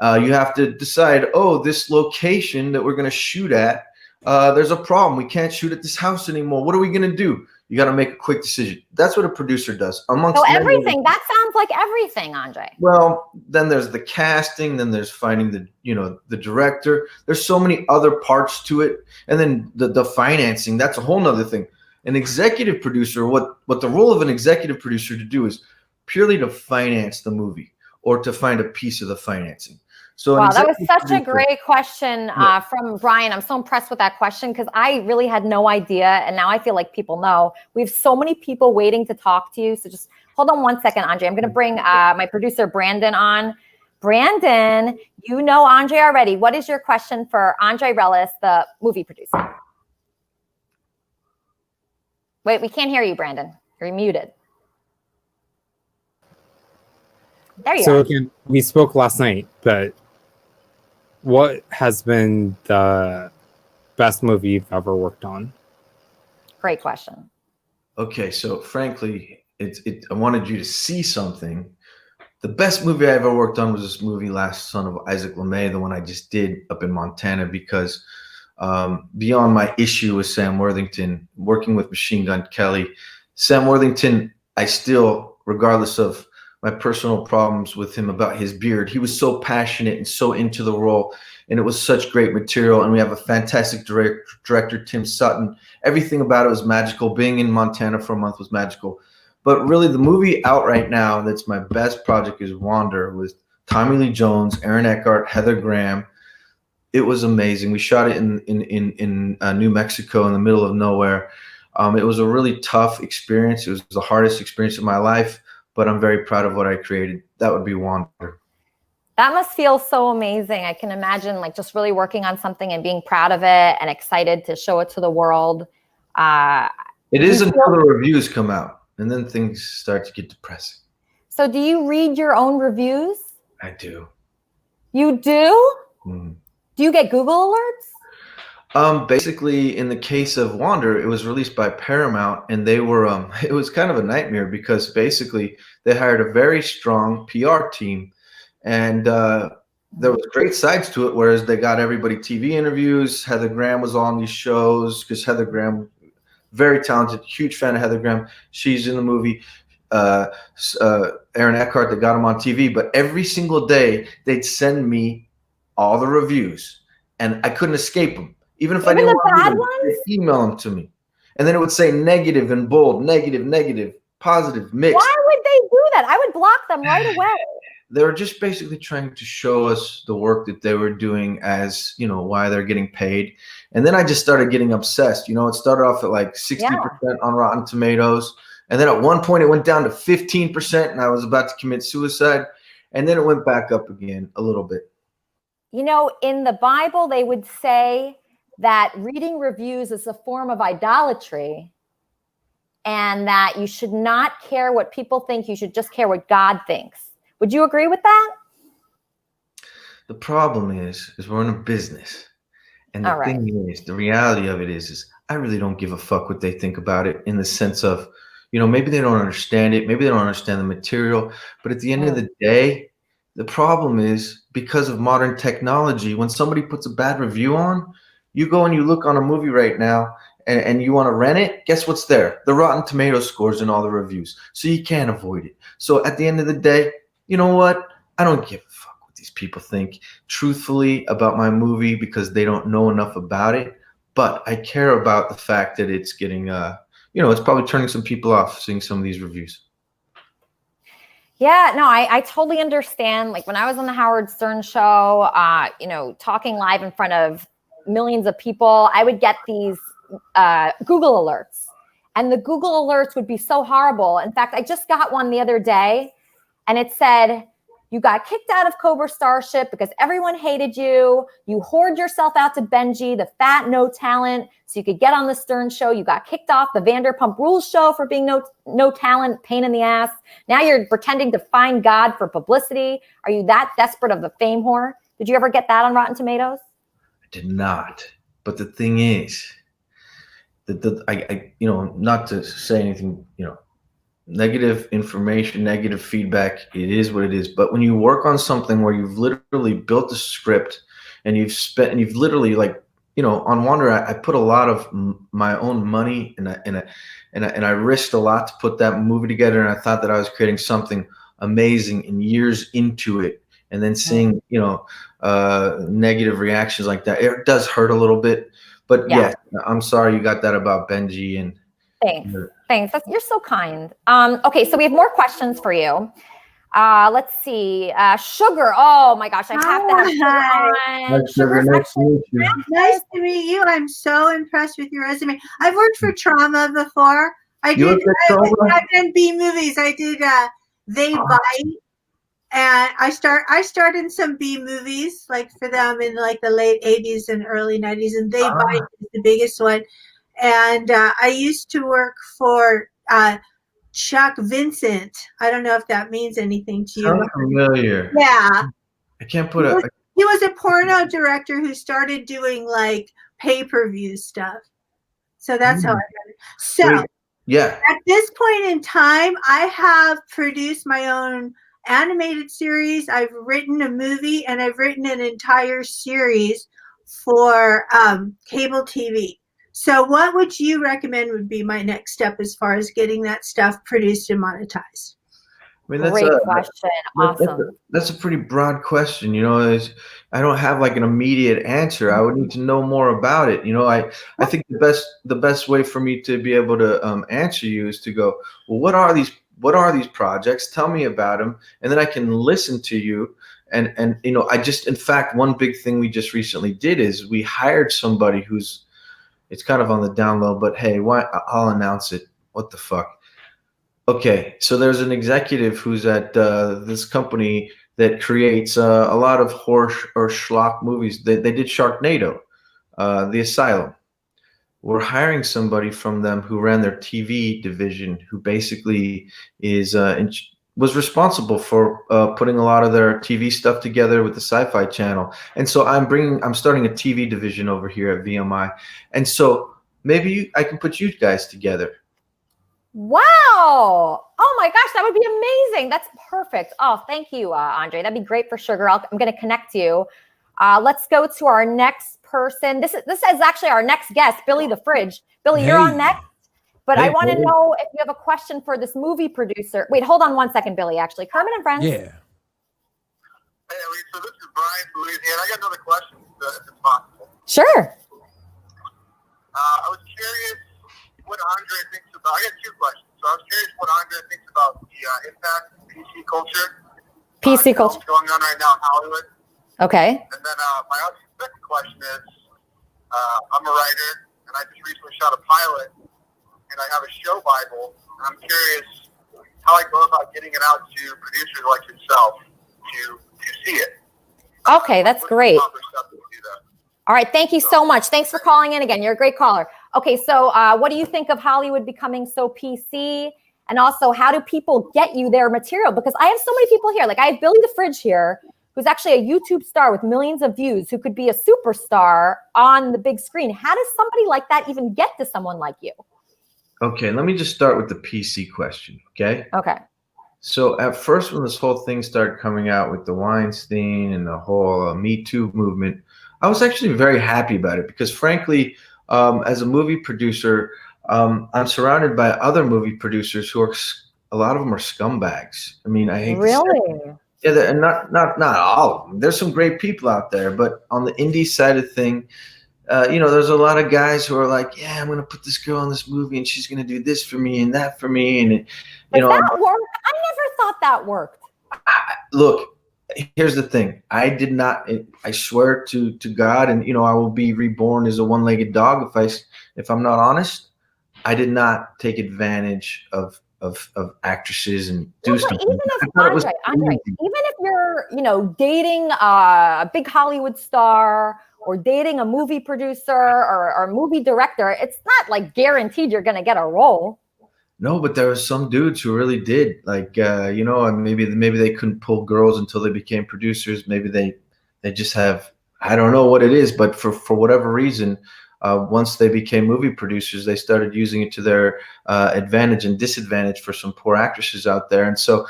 You have to decide, this location that we're going to shoot at, there's a problem. We can't shoot at this house anymore. What are we going to do? You got to make a quick decision. That's what a producer does. So everything, that sounds like everything, Andre. Well, then there's the casting, then there's finding the director. There's so many other parts to it. And then the financing, that's a whole nother thing. An executive producer, what the role of an executive producer to do is purely to finance the movie or to find a piece of the financing. So wow, that was such a great question from Brian. I'm so impressed with that question because I really had no idea. And now I feel like people know. We have so many people waiting to talk to you. So just hold on one second, Andre. I'm going to bring my producer, Brandon, on. Brandon, you know Andre already. What is your question for Andre Relles, the movie producer? Wait, we can't hear you, Brandon. You're muted. There you are. So again, we spoke last night, but what has been the best movie you've ever worked on? Great question. Okay, so frankly, I wanted you to see something. The best movie I ever worked on was this movie, Last Son of Isaac LeMay, the one I just did up in Montana, because beyond my issue with Sam Worthington, working with Machine Gun Kelly, Sam Worthington, I still, regardless of my personal problems with him about his beard, he was so passionate and so into the role, and it was such great material. And we have a fantastic director, Tim Sutton. Everything about it was magical. Being in Montana for a month was magical. But really, the movie out right now that's my best project is Wander, with Tommy Lee Jones, Aaron Eckhart, Heather Graham. It was amazing. We shot it in New Mexico, in the middle of nowhere. It was a really tough experience. It was the hardest experience of my life, but I'm very proud of what I created. That would be Wander. That must feel so amazing. I can imagine like just really working on something and being proud of it and excited to show it to the world. It is until the reviews come out. And then things start to get depressing. So do you read your own reviews? I do. You do? Mm. Do you get Google alerts? Basically, in the case of Wander, it was released by Paramount, and they were, it was kind of a nightmare because basically they hired a very strong PR team, and there was great sides to it, whereas they got everybody TV interviews. Heather Graham was on these shows because Heather Graham, very talented, huge fan of Heather Graham. She's in the movie. Aaron Eckhart, they got him on TV. But every single day, they'd send me all the reviews, and I couldn't escape them. Even if I didn't want to, they'd email them to me. And then it would say negative in bold, negative, positive, mixed. Why would they do that? I would block them right away. They were just basically trying to show us the work that they were doing as, you know, why they're getting paid. And then I just started getting obsessed. You know, it started off at like 60% on Rotten Tomatoes. And then at one point it went down to 15% and I was about to commit suicide. And then it went back up again a little bit. You know, in the Bible, they would say that reading reviews is a form of idolatry and that you should not care what people think. You should just care what God thinks. Would you agree with that? The problem is we're in a business. And the thing is, the reality of it is I really don't give a fuck what they think about it, in the sense of, you know, maybe they don't understand it. Maybe they don't understand the material. But at the end of the day, the problem is, because of modern technology, when somebody puts a bad review on, you go and you look on a movie right now and you want to rent it, guess what's there? The Rotten Tomatoes scores and all the reviews. So you can't avoid it. So at the end of the day, you know what? I don't give a fuck what these people think truthfully about my movie, because they don't know enough about it. But I care about the fact that it's getting, you know, it's probably turning some people off seeing some of these reviews. Yeah, no, I totally understand. Like when I was on the Howard Stern show, you know, talking live in front of millions of people, I would get these Google alerts. And the Google alerts would be so horrible. In fact, I just got one the other day. And it said, you got kicked out of Cobra Starship because everyone hated you. You whored yourself out to Benji, the fat no talent, so you could get on the Stern show. You got kicked off the Vanderpump Rules show for being no talent, pain in the ass. Now you're pretending to find God for publicity. Are you that desperate of a fame whore? Did you ever get that on Rotten Tomatoes? I did not. But the thing is, I you know, not to say anything, you know, negative information, negative feedback, it is what it is. But when you work on something where you've literally built a script and you've literally, like, you know, on Wander, I put a lot of my own money and I risked a lot to put that movie together. And I thought that I was creating something amazing, and years into it, and then seeing, you know, negative reactions like that, it does hurt a little bit. But yeah, I'm sorry you got that about Benji. And Thanks. You're so kind. Okay, so we have more questions for you. Let's see. Sugar. Oh my gosh, I have to have Sugar on. Sugar, nice to meet you. Nice to meet you. I'm so impressed with your resume. I've worked for Trauma before. I've done B movies. I did They Bite. And I starred in some B movies, like for them in like the late 80s and early 90s, and They Bite is the biggest one. And I used to work for Chuck Vincent. I don't know if that means anything to you. Sounds familiar. Yeah. I can't put He was a porno director who started doing like pay-per-view stuff. So that's how I got it. So Yeah. At this point in time, I have produced my own animated series. I've written a movie, and I've written an entire series for cable TV. So what would you recommend would be my next step as far as getting that stuff produced and monetized? I mean, Great question. Awesome. That's a pretty broad question. I don't have like an immediate answer. I would need to know more about it. I think the best way for me to be able to answer you is to go, well, what are these projects? Tell me about them, and then I can listen to you. And in fact, one big thing we just recently did is we hired somebody it's kind of on the down low, but hey, I'll announce it. What the fuck? Okay, so there's an executive who's at this company that creates a lot of horror or schlock movies. They did Sharknado, The Asylum. We're hiring somebody from them who ran their TV division, who basically was responsible for putting a lot of their TV stuff together with the Sci-Fi Channel. And so I'm starting a TV division over here at VMI, and so maybe I can put you guys together. Wow. Oh my gosh, that would be amazing. That's perfect. Oh, thank you, Andre. That'd be great for Sugar. I'm going to connect you. Let's go to our next person. This is actually our next guest, Billy the Fridge. Billy, you're on next. But I want to know if you have a question for this movie producer. Wait, hold on 1 second, Billy, actually. Kermit and Friends. Yeah. Hey, Elisa, this is Brian from Louisiana. I got another question, if it's possible. Sure. I was curious what Andre thinks about. I got two questions. So I was curious what Andre thinks about the impact of PC culture. PC culture. What's going on right now in Hollywood. Okay. And then my other second question is, I'm a writer, and I just recently shot a pilot, and I have a show Bible. And I'm curious how I go about getting it out to producers like yourself to see it. Okay, that's great. All right, thank you so much. Thanks for calling in again. You're a great caller. Okay, so what do you think of Hollywood becoming so PC? And also, how do people get you their material? Because I have so many people here. Like, I have Billy the Fridge here, who's actually a YouTube star with millions of views, who could be a superstar on the big screen. How does somebody like that even get to someone like you? Okay, let me just start with the PC question, okay? Okay. So at first, when this whole thing started coming out with the Weinstein and the whole Me Too movement, I was actually very happy about it because, frankly, as a movie producer, I'm surrounded by other movie producers who a lot of them are scumbags. I mean, I hate to say it. Yeah, and not all of them. There's some great people out there, but on the indie side of thing, there's a lot of guys who are like, yeah, I'm going to put this girl in this movie and she's going to do this for me and that for me. And, Does that work? I never thought that worked. Look, here's the thing. I did not, I swear to God, and, I will be reborn as a one-legged dog if I'm not honest. I did not take advantage of actresses and do stuff. Even if Andre, even if you're, dating a big Hollywood star or dating a movie producer or a movie director, it's not like guaranteed you're going to get a role. No, but there were some dudes who really did. Like, maybe they couldn't pull girls until they became producers. Maybe they just have, I don't know what it is, but for whatever reason, once they became movie producers, they started using it to their advantage and disadvantage for some poor actresses out there. And so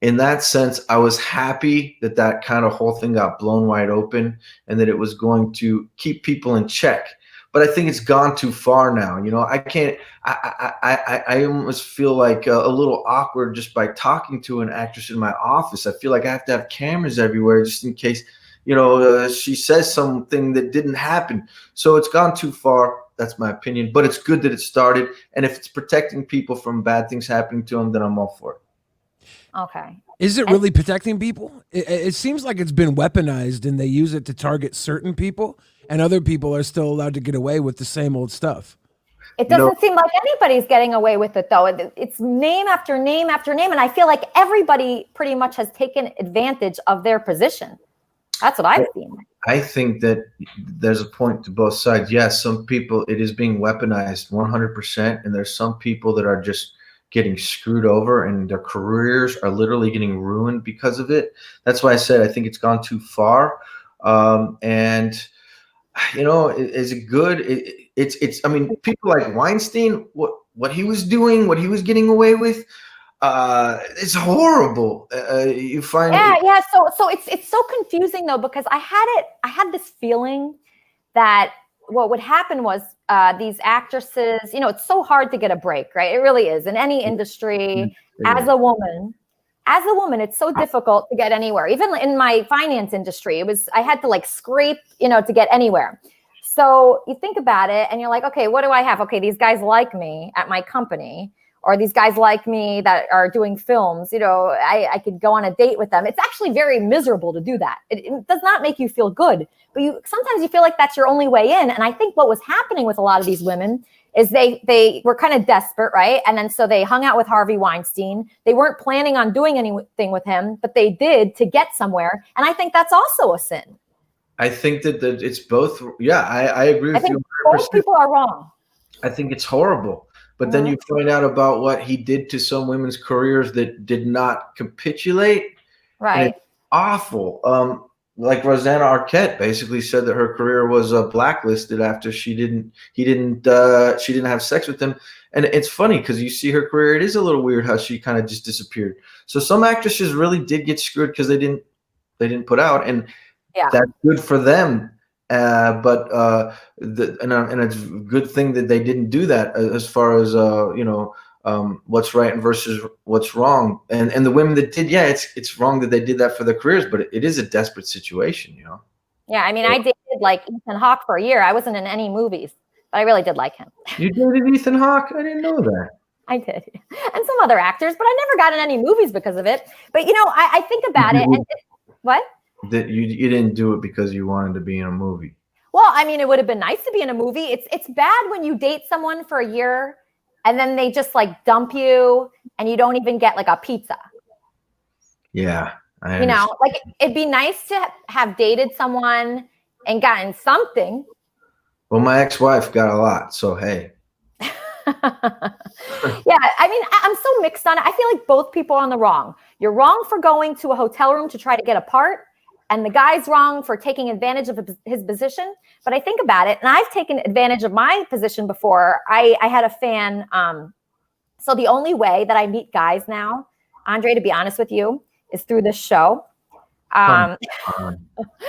in that sense, I was happy that kind of whole thing got blown wide open and that it was going to keep people in check. But I think it's gone too far now. I can't, I almost feel like a little awkward just by talking to an actress in my office. I feel like I have to have cameras everywhere just in case, she says something that didn't happen. So it's gone too far. That's my opinion. But it's good that it started. And if it's protecting people from bad things happening to them, then I'm all for it. Okay. Is it really protecting people? It seems like it's been weaponized and they use it to target certain people and other people are still allowed to get away with the same old stuff. It doesn't seem like anybody's getting away with it, though. It's name after name after name. And I feel like everybody pretty much has taken advantage of their position. That's what I've seen. I think that there's a point to both sides. Yes, some people, it is being weaponized 100%. And there's some people that are just getting screwed over and their careers are literally getting ruined because of it. That's why I said I think it's gone too far. Is it good? It's I mean, people like Weinstein, what he was doing, what he was getting away with. It's horrible. You find yeah. So it's so confusing though, because I had this feeling that what would happen was these actresses, it's so hard to get a break, right? It really is in any industry. As a woman, it's so difficult to get anywhere. Even in my finance industry, I had to like scrape, to get anywhere. So you think about it and you're like, okay, what do I have? Okay, these guys like me at my company, or these guys like me that are doing films. I could go on a date with them. It's actually very miserable to do that. It does not make you feel good, but sometimes you feel like that's your only way in. And I think what was happening with a lot of these women is they were kind of desperate, right? And then so they hung out with Harvey Weinstein. They weren't planning on doing anything with him, but they did to get somewhere. And I think that's also a sin. I think that it's both. Yeah, I agree with you. Both people are wrong. I think it's horrible. But then you find out about what he did to some women's careers that did not capitulate. Right. It's awful. Like Rosanna Arquette basically said that her career was blacklisted after she didn't have sex with him. And it's funny because you see her career. It is a little weird how she kind of just disappeared. So some actresses really did get screwed because they didn't put out, and that's good for them. But it's a good thing that they didn't do that as far as what's right versus what's wrong. And the women that did, it's wrong that they did that for their careers, but it is a desperate situation, Yeah, I mean, I dated like Ethan Hawke for a year. I wasn't in any movies, but I really did like him. You dated Ethan Hawke? I didn't know that. I did, and some other actors, but I never got in any movies because of it. But I think about it, and what? That you didn't do it because you wanted to be in a movie. Well, I mean, it would have been nice to be in a movie. It's bad when you date someone for a year and then they just like dump you and you don't even get like a pizza. Yeah. Like it'd be nice to have dated someone and gotten something. Well, my ex-wife got a lot, so hey. Yeah, I mean, I'm so mixed on it. I feel like both people are on the wrong. You're wrong for going to a hotel room to try to get apart, and the guy's wrong for taking advantage of his position. But I think about it, and I've taken advantage of my position before. I had a fan. So the only way that I meet guys now, Andre, to be honest with you, is through this show. I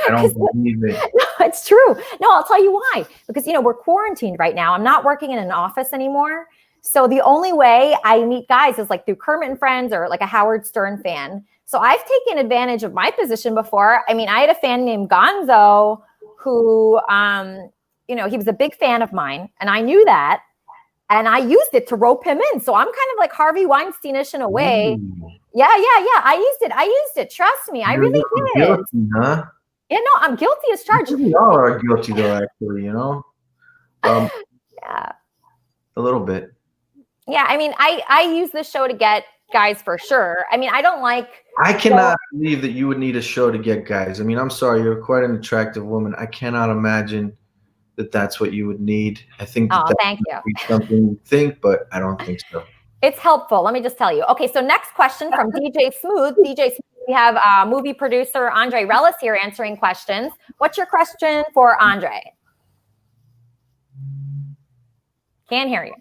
don't believe it. No, it's true. No, I'll tell you why. Because, we're quarantined right now. I'm not working in an office anymore. So the only way I meet guys is like through Kermit and Friends or like a Howard Stern fan. So I've taken advantage of my position before. I mean, I had a fan named Gonzo who, he was a big fan of mine, and I knew that. And I used it to rope him in. So I'm kind of like Harvey Weinstein-ish in a way. Yeah. I used it. Trust me. I really did. Guilty, huh? Yeah, no, I'm guilty as charged. We all are guilty though, actually, Yeah. A little bit. Yeah, I mean, I use this show to get guys for sure. I mean, I don't like... I cannot believe that you would need a show to get guys. I mean, I'm sorry, you're quite an attractive woman. I cannot imagine that that's what you would need. I think thank you. Would be something you think, but I don't think so. It's helpful. Let me just tell you. Okay, so next question from DJ Smooth. DJ Smooth, we have movie producer Andre Relles here answering questions. What's your question for Andre? Can't hear you.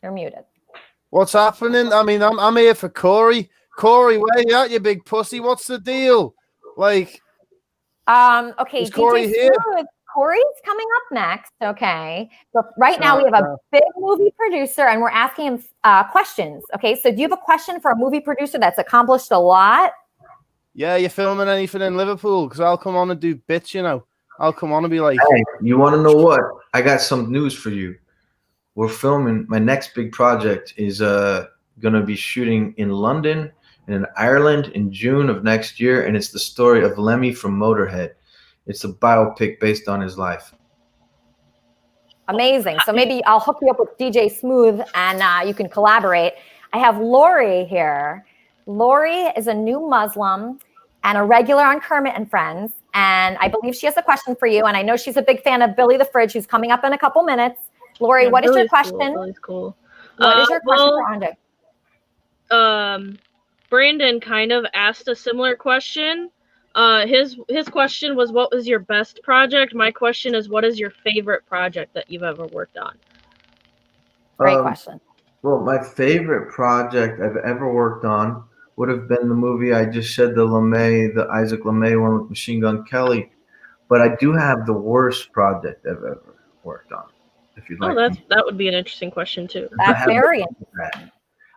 You're muted. What's happening? I mean, I'm here for Corey. Corey, where you at, you big pussy? What's the deal? Like, okay, is Corey DJ here? Smooth, Corey's coming up next. Okay, so right now we have a big movie producer, and we're asking him questions. Okay, so do you have a question for a movie producer that's accomplished a lot? Yeah, you filming anything in Liverpool? Because I'll come on and do bits. I'll come on and be like, hey, you want to know what? I got some news for you. We're filming. My next big project is going to be shooting in London and in Ireland in June of next year, and it's the story of Lemmy from Motorhead. It's a biopic based on his life. Amazing. So maybe I'll hook you up with DJ Smooth, and you can collaborate. I have Lori here. Lori is a new Muslim and a regular on Kermit and Friends, and I believe she has a question for you, and I know she's a big fan of Billy the Fridge, who's coming up in a couple minutes. Lori, yeah, what is your question? Cool. What is your question for Andre? Brandon kind of asked a similar question. His question was, what was your best project? My question is, what is your favorite project that you've ever worked on? Great question. Well, my favorite project I've ever worked on would have been the movie I just said, the Isaac LeMay one with Machine Gun Kelly. But I do have the worst project I've ever worked on. If you'd like. That would be an interesting question too. That's very interesting.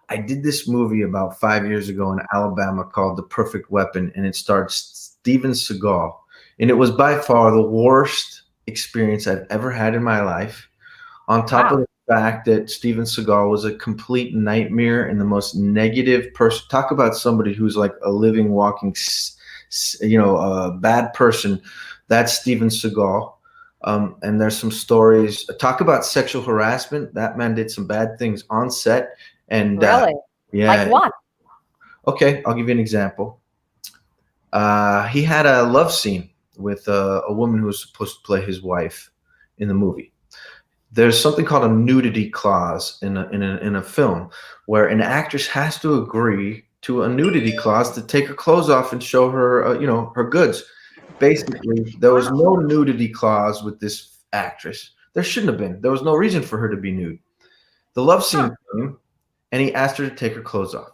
I did this movie about 5 years ago in Alabama called The Perfect Weapon, and it starred Steven Seagal. And it was by far the worst experience I've ever had in my life. On top of the fact that Steven Seagal was a complete nightmare and the most negative person. Talk about somebody who's like a living, walking, bad person. That's Steven Seagal. And there's some stories. Talk about sexual harassment. That man did some bad things on set. And really? Yeah. Like what? Okay, I'll give you an example. He had a love scene with a woman who was supposed to play his wife in the movie. There's something called a nudity clause in a film where an actress has to agree to a nudity clause to take her clothes off and show her, her goods. Basically, there was no nudity clause with this actress. There shouldn't have been. There was no reason for her to be nude. The love scene came, and he asked her to take her clothes off.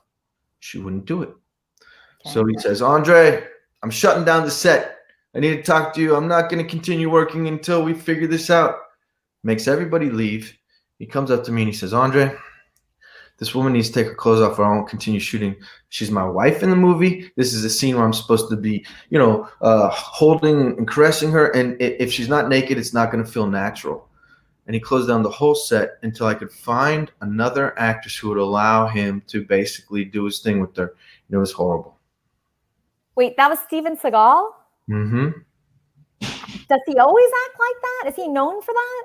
She wouldn't do it. Okay. So he says, Andre, I'm shutting down the set. I need to talk to you. I'm not going to continue working until we figure this out. Makes everybody leave. He comes up to me and he says, Andre, this woman needs to take her clothes off or I won't continue shooting. She's my wife in the movie. This is a scene where I'm supposed to be, holding and caressing her. And if she's not naked, it's not going to feel natural. And he closed down the whole set until I could find another actress who would allow him to basically do his thing with her. It was horrible. Wait, that was Steven Seagal? Mm-hmm. Does he always act like that? Is he known for that?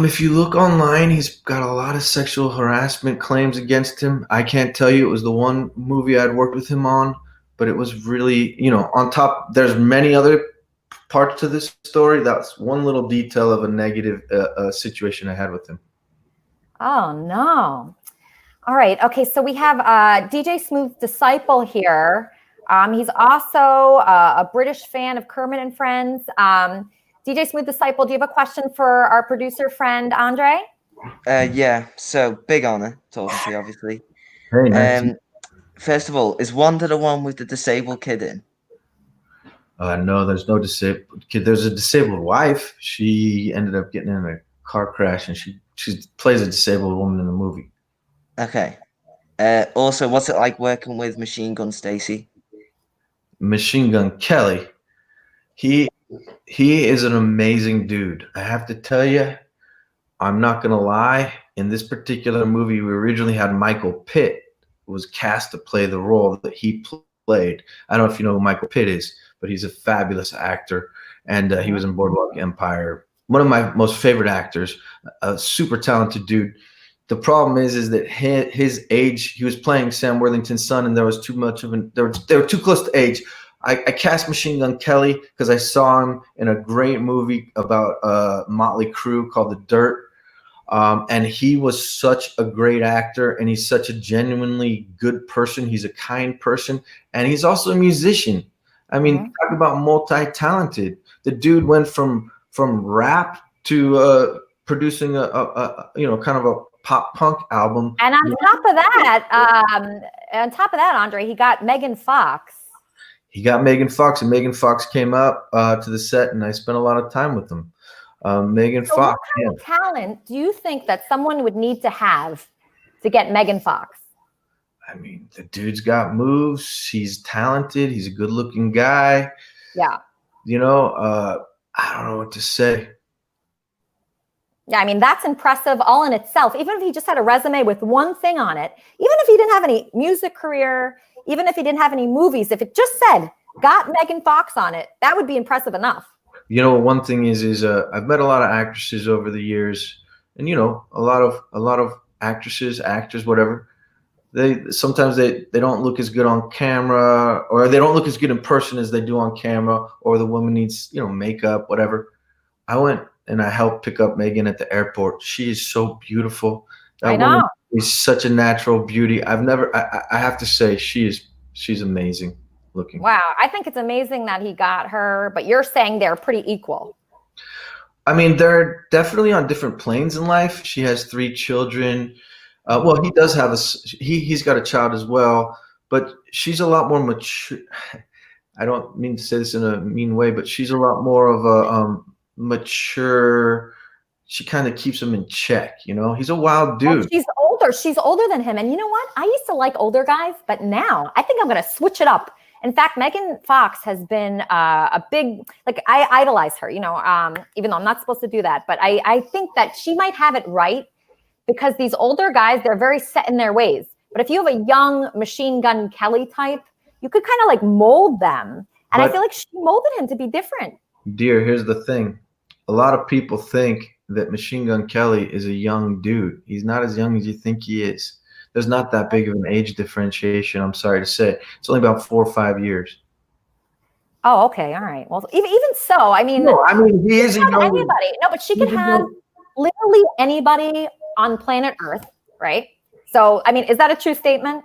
If you look online, he's got a lot of sexual harassment claims against him. I can't tell you it was the one movie I'd worked with him on, but it was really, on top, there's many other parts to this story. That's one little detail of a negative situation I had with him. Oh, no. All right. Okay. So we have DJ Smooth Disciple here. He's also a British fan of Kermit and Friends. DJ Smooth Disciple, do you have a question for our producer friend, Andre? Yeah. So big honor talking to you, obviously. Hey, nice. First of all, is Wanda the one with the disabled kid in? No, there's no disabled kid. There's a disabled wife. She ended up getting in a car crash, and she plays a disabled woman in the movie. Okay. Also, what's it like working with Machine Gun Stacy? Machine Gun Kelly. He is an amazing dude. I have to tell you, I'm not gonna lie. In this particular movie, we originally had Michael Pitt who was cast to play the role that he played. I don't know if you know who Michael Pitt is, but he's a fabulous actor, and he was in Boardwalk Empire. One of my most favorite actors, a super talented dude. The problem is that his age, he was playing Sam Worthington's son, and there was too much of they were too close to age. I cast Machine Gun Kelly because I saw him in a great movie about Motley Crue called The Dirt. And he was such a great actor, and he's such a genuinely good person. He's a kind person, and he's also a musician. I mean, talk about multi-talented. The dude went from rap to producing a kind of a pop punk album. And on top of that, Andre, he got Megan Fox. He got Megan Fox, and Megan Fox came up to the set, and I spent a lot of time with them. Megan Fox. What kind of talent do you think that someone would need to have to get Megan Fox? I mean, the dude's got moves. He's talented. He's a good-looking guy. Yeah. I don't know what to say. Yeah, I mean, that's impressive all in itself. Even if he just had a resume with one thing on it, even if he didn't have any music career, even if he didn't have any movies, if it just said, got Megan Fox on it, that would be impressive enough. One thing is I've met a lot of actresses over the years, and a lot of actresses, actors, whatever. Sometimes they don't look as good on camera, or they don't look as good in person as they do on camera, or the woman needs makeup, whatever. I went and I helped pick up Megan at the airport. She is so beautiful. I know. She's such a natural beauty. I have to say she's amazing looking. Wow. I think it's amazing that he got her, but you're saying they're pretty equal. I mean, they're definitely on different planes in life. She has 3 children. Well, he does have he's got a child as well, but she's a lot more mature. I don't mean to say this in a mean way, but she's a lot more of a mature. She kind of keeps him in check. He's a wild dude. Well, she's older. She's older than him. And you know what? I used to like older guys, but now I think I'm going to switch it up. In fact, Megan Fox has been a big, I idolize her, even though I'm not supposed to do that. But I think that she might have it right, because these older guys, they're very set in their ways. But if you have a young Machine Gun Kelly type, you could kind of mold them. And I feel like she molded him to be different. Dear, here's the thing. A lot of people think that Machine Gun Kelly is a young dude. He's not as young as you think he is. There's not that big of an age differentiation, I'm sorry to say. It's only about 4 or 5 years. Oh, okay. All right. Well, even so, I mean, he is a young anybody. No, but she could have literally anybody on planet Earth, right? So, I mean, is that a true statement?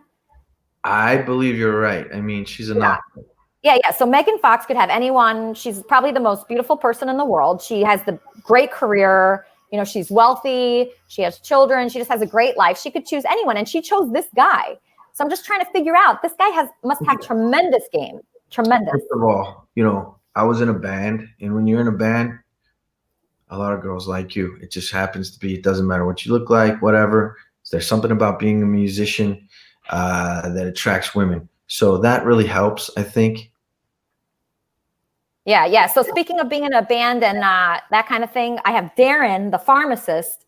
I believe you're right. I mean, she's a knockout. Yeah. So Megan Fox could have anyone. She's probably the most beautiful person in the world. She has the great career. She's wealthy. She has children. She just has a great life. She could choose anyone, and she chose this guy. So I'm just trying to figure out, this guy must have tremendous game. Tremendous. First of all, I was in a band, and when you're in a band, a lot of girls like you. It just happens to be, it doesn't matter what you look like, whatever. There's something about being a musician that attracts women. So that really helps, I think. Yeah. So speaking of being in a band and that kind of thing, I have Darren, the pharmacist.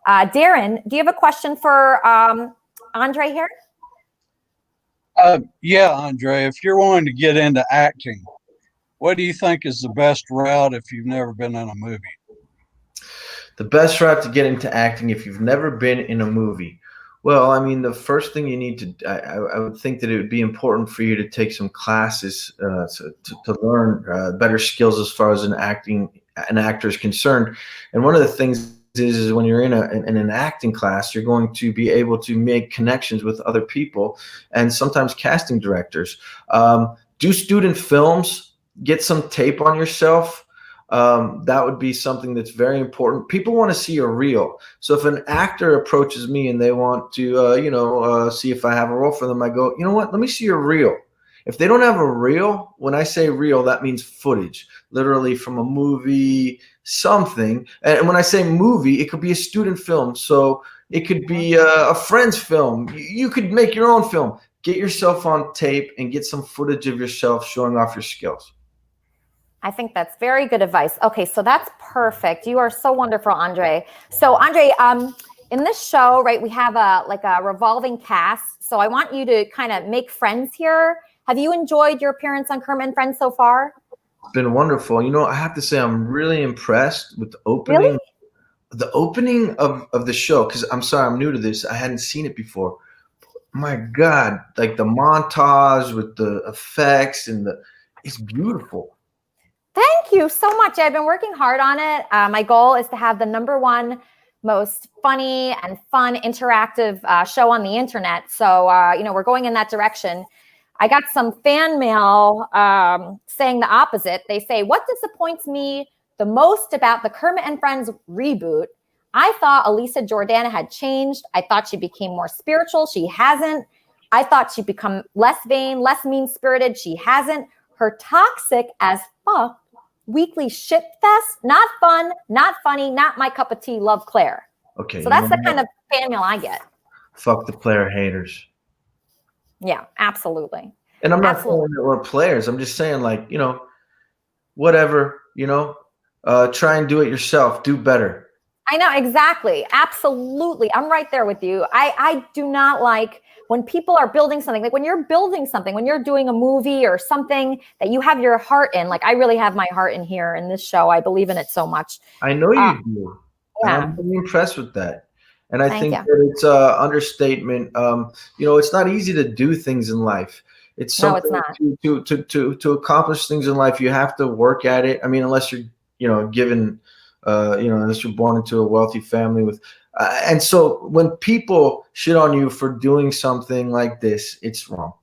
Darren, do you have a question for Andre here? Yeah, Andre, if you're wanting to get into acting, what do you think is the best route if you've never been in a movie? The best route to get into acting if you've never been in a movie. Well, I mean, the first thing you need to, I would think that it would be important for you to take some classes to learn better skills as far as an actor is concerned. And one of the things is when you're in an acting class, you're going to be able to make connections with other people and sometimes casting directors. Do student films, get some tape on yourself. That would be something that's very important. People want to see a reel. So if an actor approaches me and they want to, see if I have a role for them, I go, you know what? Let me see your reel. If they don't have a reel, when I say reel, that means footage, literally from a movie, something. And when I say movie, it could be a student film. So it could be a friend's film. You could make your own film. Get yourself on tape and get some footage of yourself showing off your skills. I think that's very good advice. Okay, so that's perfect. You are so wonderful, Andre. So Andre, in this show, right, we have a revolving cast. So I want you to kind of make friends here. Have you enjoyed your appearance on Kermit and Friends so far? It's been wonderful. I have to say I'm really impressed with the opening. Really? The opening of the show, because I'm sorry, I'm new to this. I hadn't seen it before. My God, like the montage with the effects it's beautiful. Thank you so much. I've been working hard on it. My goal is to have the #1 most funny and fun interactive show on the internet. So, we're going in that direction. I got some fan mail saying the opposite. They say, what disappoints me the most about the Kermit and Friends reboot? I thought Elisa Jordana had changed. I thought she became more spiritual. She hasn't. I thought she'd become less vain, less mean-spirited. She hasn't. Her toxic as fuck weekly shit fest, not fun, not funny, not my cup of tea, love Claire. Okay. So that's the kind of fan mail I get. Fuck the player haters. Yeah, absolutely. And I'm not saying that we're players. I'm just saying, whatever, try and do it yourself. Do better. I know, exactly. Absolutely. I'm right there with you. I do not like when people are building something, like when you're building something, when you're doing a movie or something that you have your heart in, like I really have my heart in here in this show. I believe in it so much. I know you do. Yeah. I'm really impressed with that. And I Thank think you. that it's an understatement. It's not easy to do things in life. It's something to accomplish things in life. You have to work at it. I mean, unless you're, given, unless you're born into a wealthy family with, and so when people shit on you for doing something like this, it's wrong.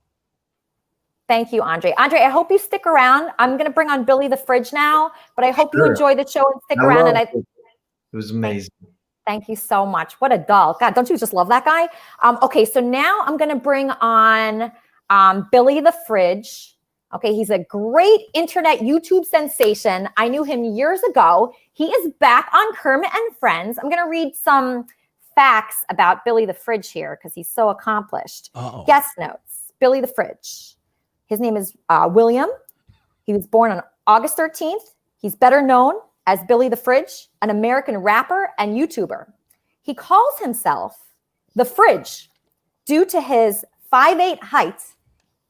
Thank you, Andre. Andre, I hope you stick around. I'm going to bring on Billy the Fridge now, but I hope you enjoy the show and stick around. And It was amazing. Thank you so much. What a doll. God, don't you just love that guy? Okay, so now I'm going to bring on Billy the Fridge. Okay, he's a great internet YouTube sensation. I knew him years ago. He is back on Kermit and Friends. I'm going to read some facts about Billy the Fridge here because he's so accomplished. Guest notes. Billy the Fridge. His name is William. He was born on August 13th. He's better known as Billy the Fridge, an American rapper and YouTuber. He calls himself the Fridge due to his 5'8" height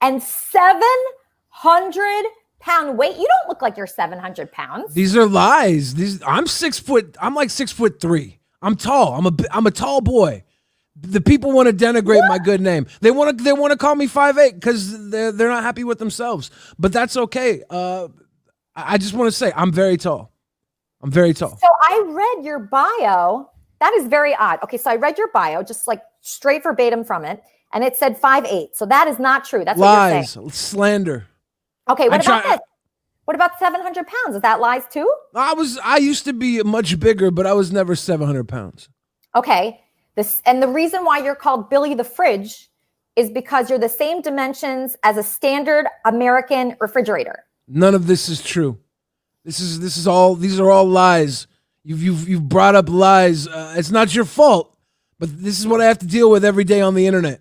and 700-pound weight. You don't look like you're 700 pounds. These are lies. I'm 6 foot. I'm like 6'3". I'm tall. I'm a tall boy. The people want to denigrate my good name. They want to call me 5'8" because they're not happy with themselves. But that's okay. I just want to say I'm very tall. I'm very tall. So I read your bio. That is very odd. Okay, so I read your bio, just like straight verbatim from it, and it said 5'8". So that is not true. That's what you're saying. Slander. Okay, what about this? What about 700 pounds? Is that lies too? I used to be much bigger, but I was never 700 pounds. Okay. And the reason why you're called Billy the Fridge is because you're the same dimensions as a standard American refrigerator. None of this is true. These are all lies. You've brought up lies. It's not your fault, but this is what I have to deal with every day on the internet.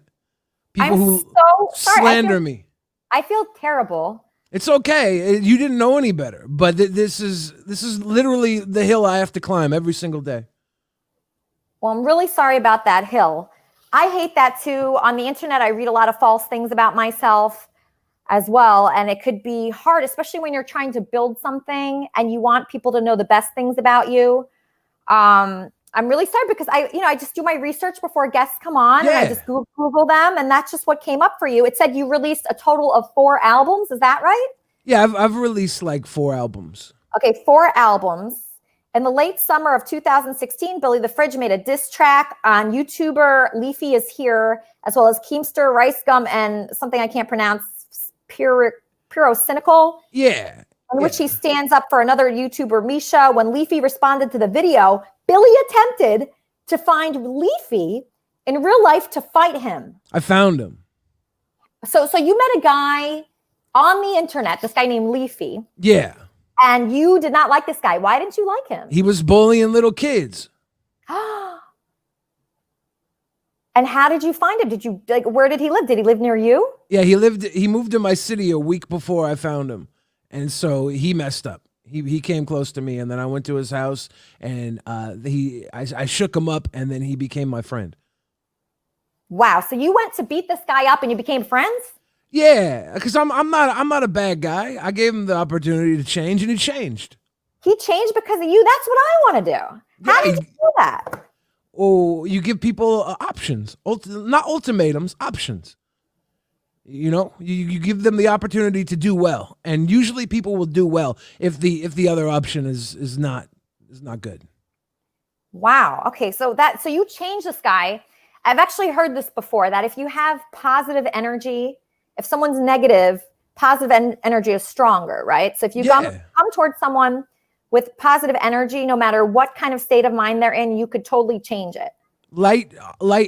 People who slander me. I feel terrible. It's okay. You didn't know any better, but this is literally the hill I have to climb every single day. Well, I'm really sorry about that hill. I hate that too. On the internet, I read a lot of false things about myself as well. And it could be hard, especially when you're trying to build something and you want people to know the best things about you. I'm really sorry because I just do my research before guests come on and I just Google them. And that's just what came up for you. It said you released a total of 4 albums. Is that right? Yeah, I've released like 4 albums. Okay, 4 albums. In the late summer of 2016, Billy the Fridge made a diss track on YouTuber Leafy Is Here, as well as Keemster, Rice Gum, and something I can't pronounce, Pyrocynical. Yeah. In which he stands up for another YouTuber, Misha. When Leafy responded to the video, Billy attempted to find Leafy in real life to fight him. I found him. So you met a guy on the internet, this guy named Leafy. Yeah. And you did not like this guy. Why didn't you like him? He was bullying little kids. And how did you find him? Where did he live? Did he live near you? Yeah, he moved to my city a week before I found him. And so he messed up. He came close to me and then I went to his house and I shook him up and then he became my friend. Wow. So you went to beat this guy up and you became friends? Yeah, because I'm not a bad guy. I gave him the opportunity to change, and he changed. He changed because of you. That's what I want to do. How did you do that? Oh, you give people options, not ultimatums, options. You know, you give them the opportunity to do well, and usually people will do well if the other option is not good. Wow. Okay, so you changed this guy. I've actually heard this before that if you have positive energy. If someone's negative, positive energy is stronger, right? So if you come towards someone with positive energy, no matter what kind of state of mind they're in, you could totally change it. Light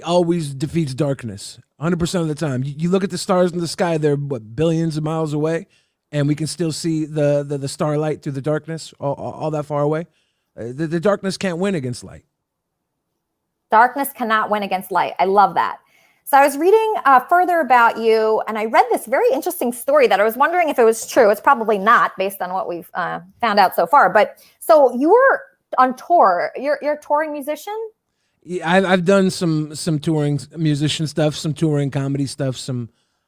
always defeats darkness, 100% of the time. You look at the stars in the sky; they're billions of miles away, and we can still see the starlight through the darkness, all that far away. The darkness can't win against light. Darkness cannot win against light. I love that. So I was reading further about you, and I read this very interesting story that I was wondering if it was true. It's probably not, based on what we've found out so far. But so you were on tour. You're a touring musician? Yeah, I've done some touring musician stuff, some touring comedy stuff.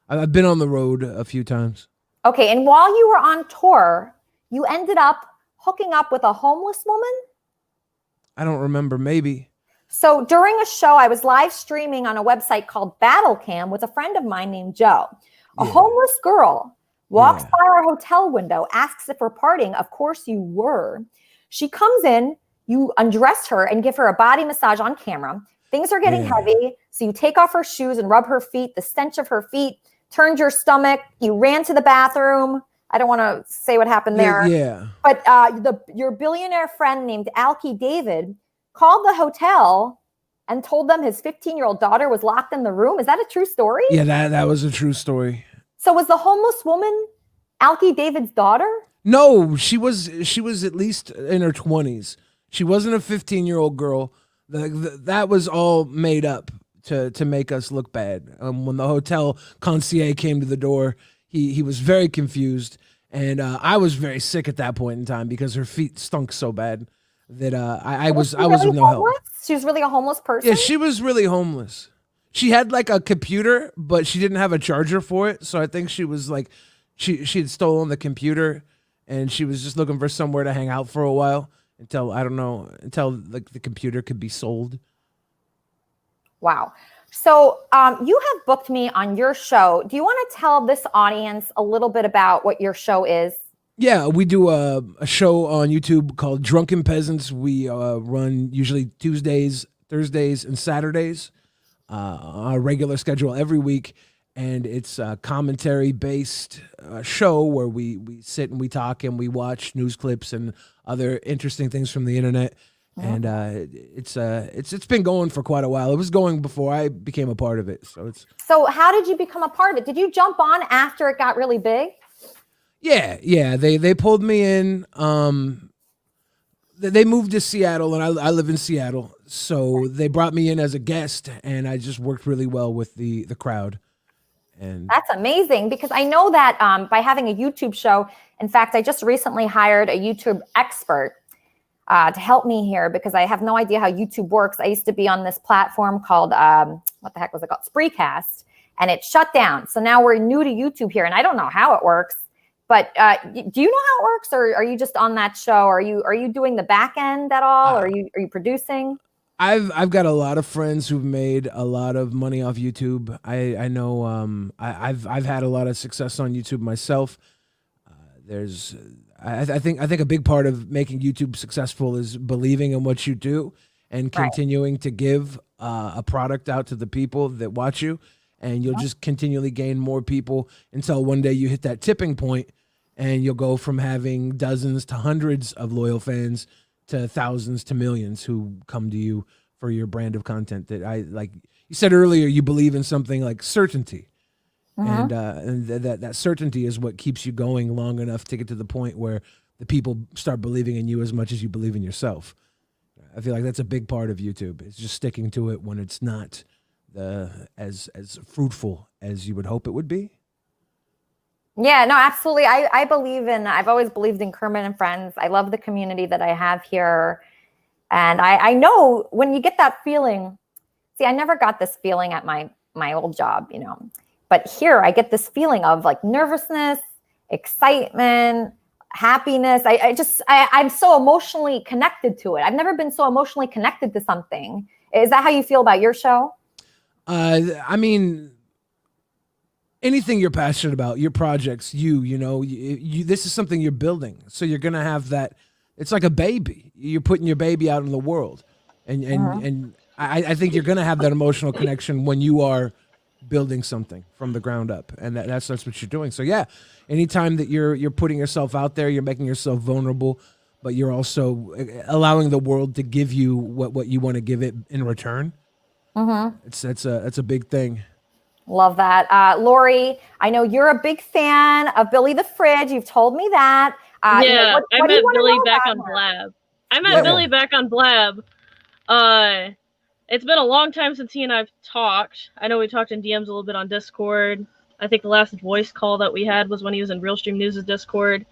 I've been on the road a few times. Okay, and while you were on tour, you ended up hooking up with a homeless woman? I don't remember. Maybe. So during a show, I was live streaming on a website called Battle Cam with a friend of mine named Joe. A homeless girl walks by our hotel window, asks if we're partying. Of course you were. She comes in, you undress her and give her a body massage on camera. Things are getting heavy. So you take off her shoes and rub her feet, the stench of her feet turned your stomach. You ran to the bathroom. I don't want to say what happened there. Yeah. But your billionaire friend named Alki David called the hotel and told them his 15-year-old daughter was locked in the room. Is that a true story? Yeah, that was a true story. So was the homeless woman Alki David's daughter? No, she was at least in her 20s. She wasn't a 15-year-old girl. That was all made up to make us look bad. When the hotel concierge came to the door, he was very confused, and I was very sick at that point in time because her feet stunk so bad that I was with no help. She was really a homeless person? Yeah, she was really homeless. She had like a computer, but she didn't have a charger for it. So I think she was like, she had stolen the computer, and she was just looking for somewhere to hang out for a while until like the computer could be sold. Wow. So you have booked me on your show. Do you want to tell this audience a little bit about what your show is? Yeah, we do a show on YouTube called Drunken Peasants. We run usually Tuesdays, Thursdays, and Saturdays on a regular schedule every week. And it's a commentary-based show where we sit and we talk and we watch news clips and other interesting things from the internet. And it's been going for quite a while. It was going before I became a part of it. So how did you become a part of it? Did you jump on after it got really big? Yeah. They pulled me in. They moved to Seattle, and I live in Seattle. So they brought me in as a guest, and I just worked really well with the crowd. And that's amazing, because I know that by having a YouTube show, in fact, I just recently hired a YouTube expert to help me here, because I have no idea how YouTube works. I used to be on this platform called, what the heck was it called? Spreecast, and it shut down. So now we're new to YouTube here, and I don't know how it works. But do you know how it works, or are you just on that show? Are you doing the back end at all? Or are you producing? I've got a lot of friends who've made a lot of money off YouTube. I know I've had a lot of success on YouTube myself. I think a big part of making YouTube successful is believing in what you do and continuing to give a product out to the people that watch you. And you'll just continually gain more people until one day you hit that tipping point, and you'll go from having dozens to hundreds of loyal fans to thousands to millions who come to you for your brand of content. That like you said earlier, you believe in something like certainty, and that certainty is what keeps you going long enough to get to the point where the people start believing in you as much as you believe in yourself. I feel like that's a big part of YouTube. It's just sticking to it when it's not as fruitful as you would hope it would be. Yeah, no, absolutely. I've always believed in Kermit and Friends. I love the community that I have here. And I know when you get that feeling, see, I never got this feeling at my old job, but here I get this feeling of like nervousness, excitement, happiness. I'm so emotionally connected to it. I've never been so emotionally connected to something. Is that how you feel about your show? I mean, anything you're passionate about, your projects, this is something you're building. So you're going to have that. It's like a baby. You're putting your baby out in the world. And I think you're going to have that emotional connection when you are building something from the ground up. And that's what you're doing. So yeah, anytime that you're putting yourself out there, you're making yourself vulnerable, but you're also allowing the world to give you what you want to give it in return. That's a big thing. Love that. Lori, I know you're a big fan of Billy the Fridge. You've told me that. I met Billy back on Blab. Billy back on Blab. It's been a long time since he and I've talked. I know we talked in DMs a little bit on Discord. I think the last voice call that we had was when he was in Real Stream News' Discord.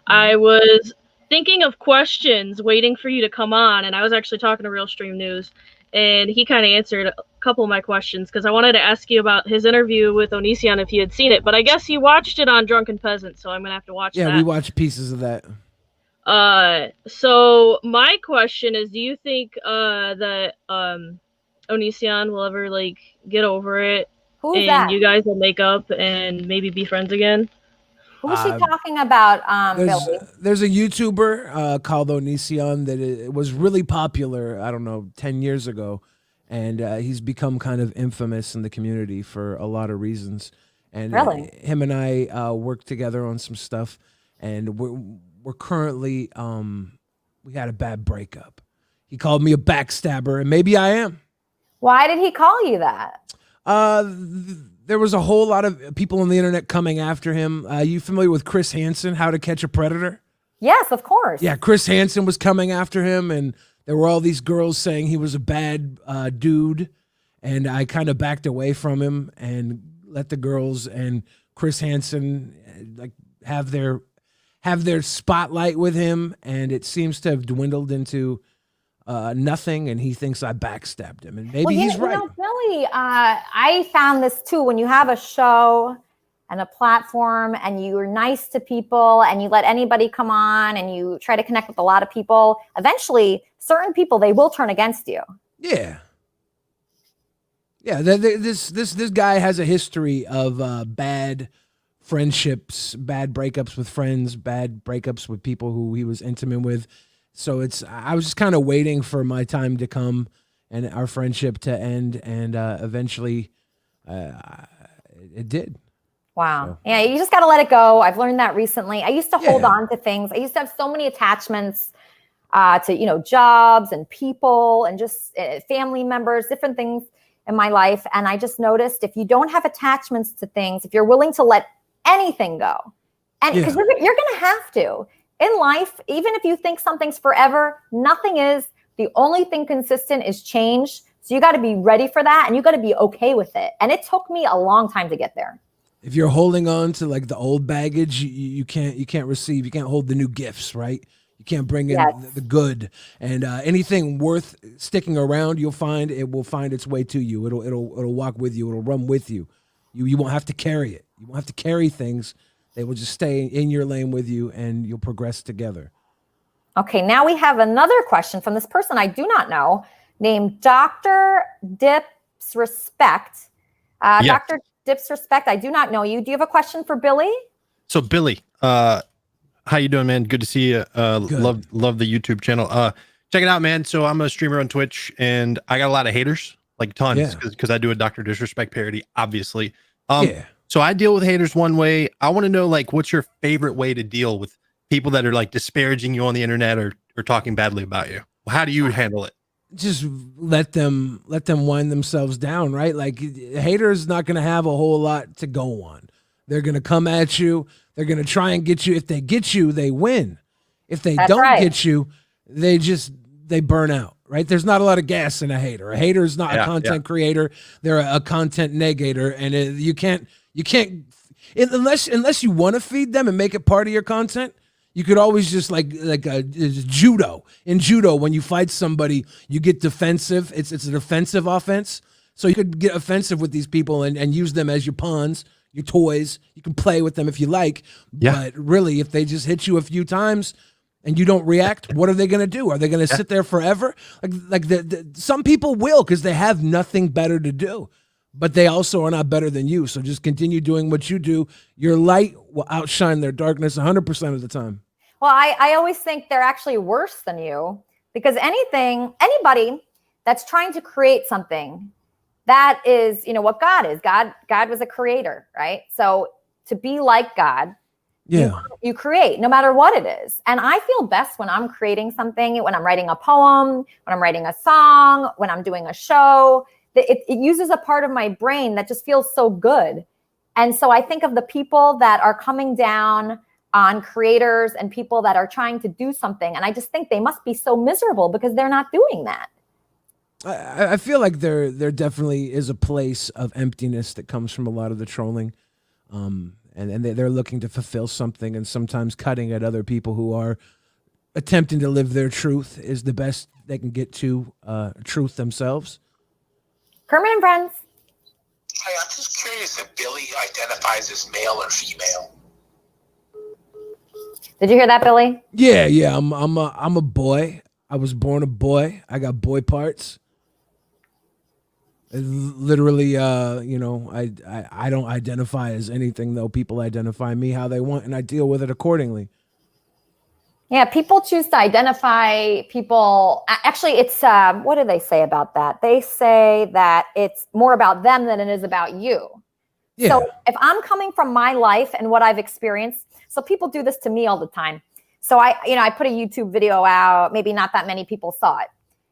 I was thinking of questions waiting for you to come on, and I was actually talking to Real Stream News, and he kind of answered a couple of my questions, because I wanted to ask you about his interview with Onision if you had seen it, but I guess you watched it on Drunken Peasants, so I'm going to have to watch that. Yeah, we watched pieces of that. So my question is, do you think that Onision will ever get over it? Who's and that? You guys will make up and maybe be friends again? Who's she talking about, Billy? There's a YouTuber called Onision that it was really popular, I don't know, 10 years ago. And he's become kind of infamous in the community for a lot of reasons. and Really? him and I work together on some stuff, and we're currently we had a bad breakup. He called me a backstabber, and maybe I am. Why did he call you that? There was a whole lot of people on the internet coming after him. You familiar with Chris Hansen, How to Catch a Predator? Yes, of course. Yeah, Chris Hansen was coming after him, and there were all these girls saying he was a bad dude, and I kind of backed away from him and let the girls and Chris Hansen like have their spotlight with him, and it seems to have dwindled into nothing, and he thinks I backstabbed him, and maybe he's right. Billy, I found this too. When you have a show and a platform and you're nice to people and you let anybody come on and you try to connect with a lot of people, eventually certain people, they will turn against you. Yeah. Yeah, this guy has a history of bad friendships, bad breakups with friends, bad breakups with people who he was intimate with. So I was just kind of waiting for my time to come and our friendship to end, and eventually it did. Wow. So. Yeah, you just got to let it go. I've learned that recently. I used to hold on to things. I used to have so many attachments to, jobs and people and just family members, different things in my life. And I just noticed if you don't have attachments to things, if you're willing to let anything go, and because you're going to have to in life, even if you think something's forever, nothing is. The only thing consistent is change. So you got to be ready for that, and you got to be okay with it. And it took me a long time to get there. If you're holding on to like the old baggage, you can't receive. You can't hold the new gifts, right? You can't bring in the good, and anything worth sticking around, you'll find it will find its way to you. It'll walk with you. It'll run with you. You won't have to carry it. You won't have to carry things. They will just stay in your lane with you, and you'll progress together. Okay, now we have another question from this person I do not know, named Dr. Dips Respect. Dr. Dips Respect, I do not know you. Do you have a question for Billy? So Billy, how you doing, man? Good to see you. Love the YouTube channel. Check it out, man. So I'm a streamer on Twitch, and I got a lot of haters, like tons, because I do a Dr. Disrespect parody, obviously. So I deal with haters one way. I want to know, like, what's your favorite way to deal with people that are like disparaging you on the internet or talking badly about you? How do you handle it? Just let them wind themselves down, right? Like, haters not going to have a whole lot to go on. They're going to come at you. They're going to try and get you. If they get you, they win. If they don't get you, they burn out, right? There's not a lot of gas in a hater. A hater is not a content creator. They're a content negator, and you can't unless you want to feed them and make it part of your content. You could always just like judo. In judo, when you fight somebody, you get defensive. It's a defensive offense. So you could get offensive with these people and use them as your pawns, your toys. You can play with them if you like. But really, if they just hit you a few times and you don't react, what are they going to do? Are they going to sit there forever? Like some people will, because they have nothing better to do. But they also are not better than you. So just continue doing what you do. Your light will outshine their darkness 100% of the time. Well, I always think they're actually worse than you, because anybody that's trying to create something, that is, what God is. God was a creator, right? So to be like God, you create no matter what it is. And I feel best when I'm creating something, when I'm writing a poem, when I'm writing a song, when I'm doing a show. It uses a part of my brain that just feels so good. And so I think of the people that are coming down on creators and people that are trying to do something. And I just think they must be so miserable because they're not doing that. I feel like there definitely is a place of emptiness that comes from a lot of the trolling. And they're looking to fulfill something, and sometimes cutting at other people who are attempting to live their truth is the best they can get to truth themselves. Kermit and Friends. Hey, I'm just curious if Billy identifies as male or female. Did you hear that, Billy? Yeah. I'm a boy. I was born a boy. I got boy parts. Literally, I don't identify as anything, though. People identify me how they want, and I deal with it accordingly. Yeah, people choose to identify people. Actually, it's what do they say about that? They say that it's more about them than it is about you. Yeah. So if I'm coming from my life and what I've experienced, so people do this to me all the time. So I put a YouTube video out, maybe not that many people saw it.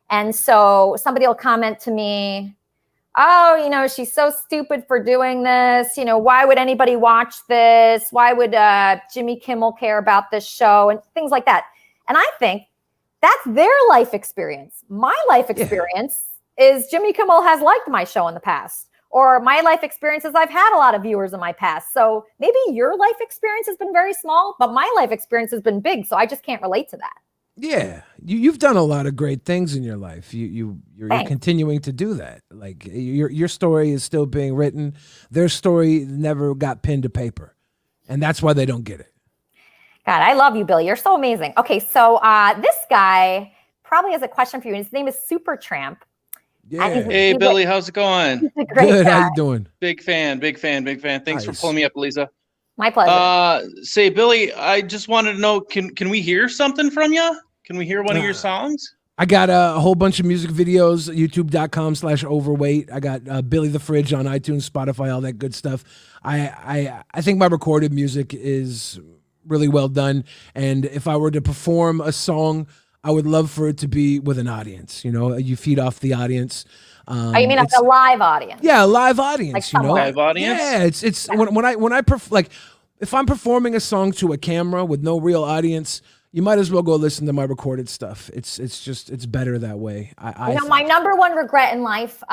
And so somebody will comment to me, oh, she's so stupid for doing this. Why would anybody watch this? Why would Jimmy Kimmel care about this show and things like that? And I think that's their life experience. My life experience is Jimmy Kimmel has liked my show in the past, or my life experience is I've had a lot of viewers in my past. So maybe your life experience has been very small, but my life experience has been big. So I just can't relate to that. Yeah, you've done a lot of great things in your life. You're continuing to do that. Like your story is still being written. Their story never got pinned to paper, and that's why they don't get it. God, I love you, Billy. You're so amazing. Okay, so this guy probably has a question for you. His name is Supertramp. Yeah. Hey, Billy, how's it going? Good. How you doing? Big fan. Thanks for pulling me up, Lisa. My pleasure. Say, Billy, I just wanted to know, can we hear something from you? Can we hear one of your songs? I got a whole bunch of music videos, youtube.com/overweight. I got Billy the Fridge on iTunes, Spotify, all that good stuff. I think my recorded music is really well done. And if I were to perform a song, I would love for it to be with an audience. You feed off the audience. You mean like a live audience? Yeah, a live audience. Like live audience. Yeah, it's when I if I'm performing a song to a camera with no real audience, you might as well go listen to my recorded stuff. It's better that way. My number one regret in life,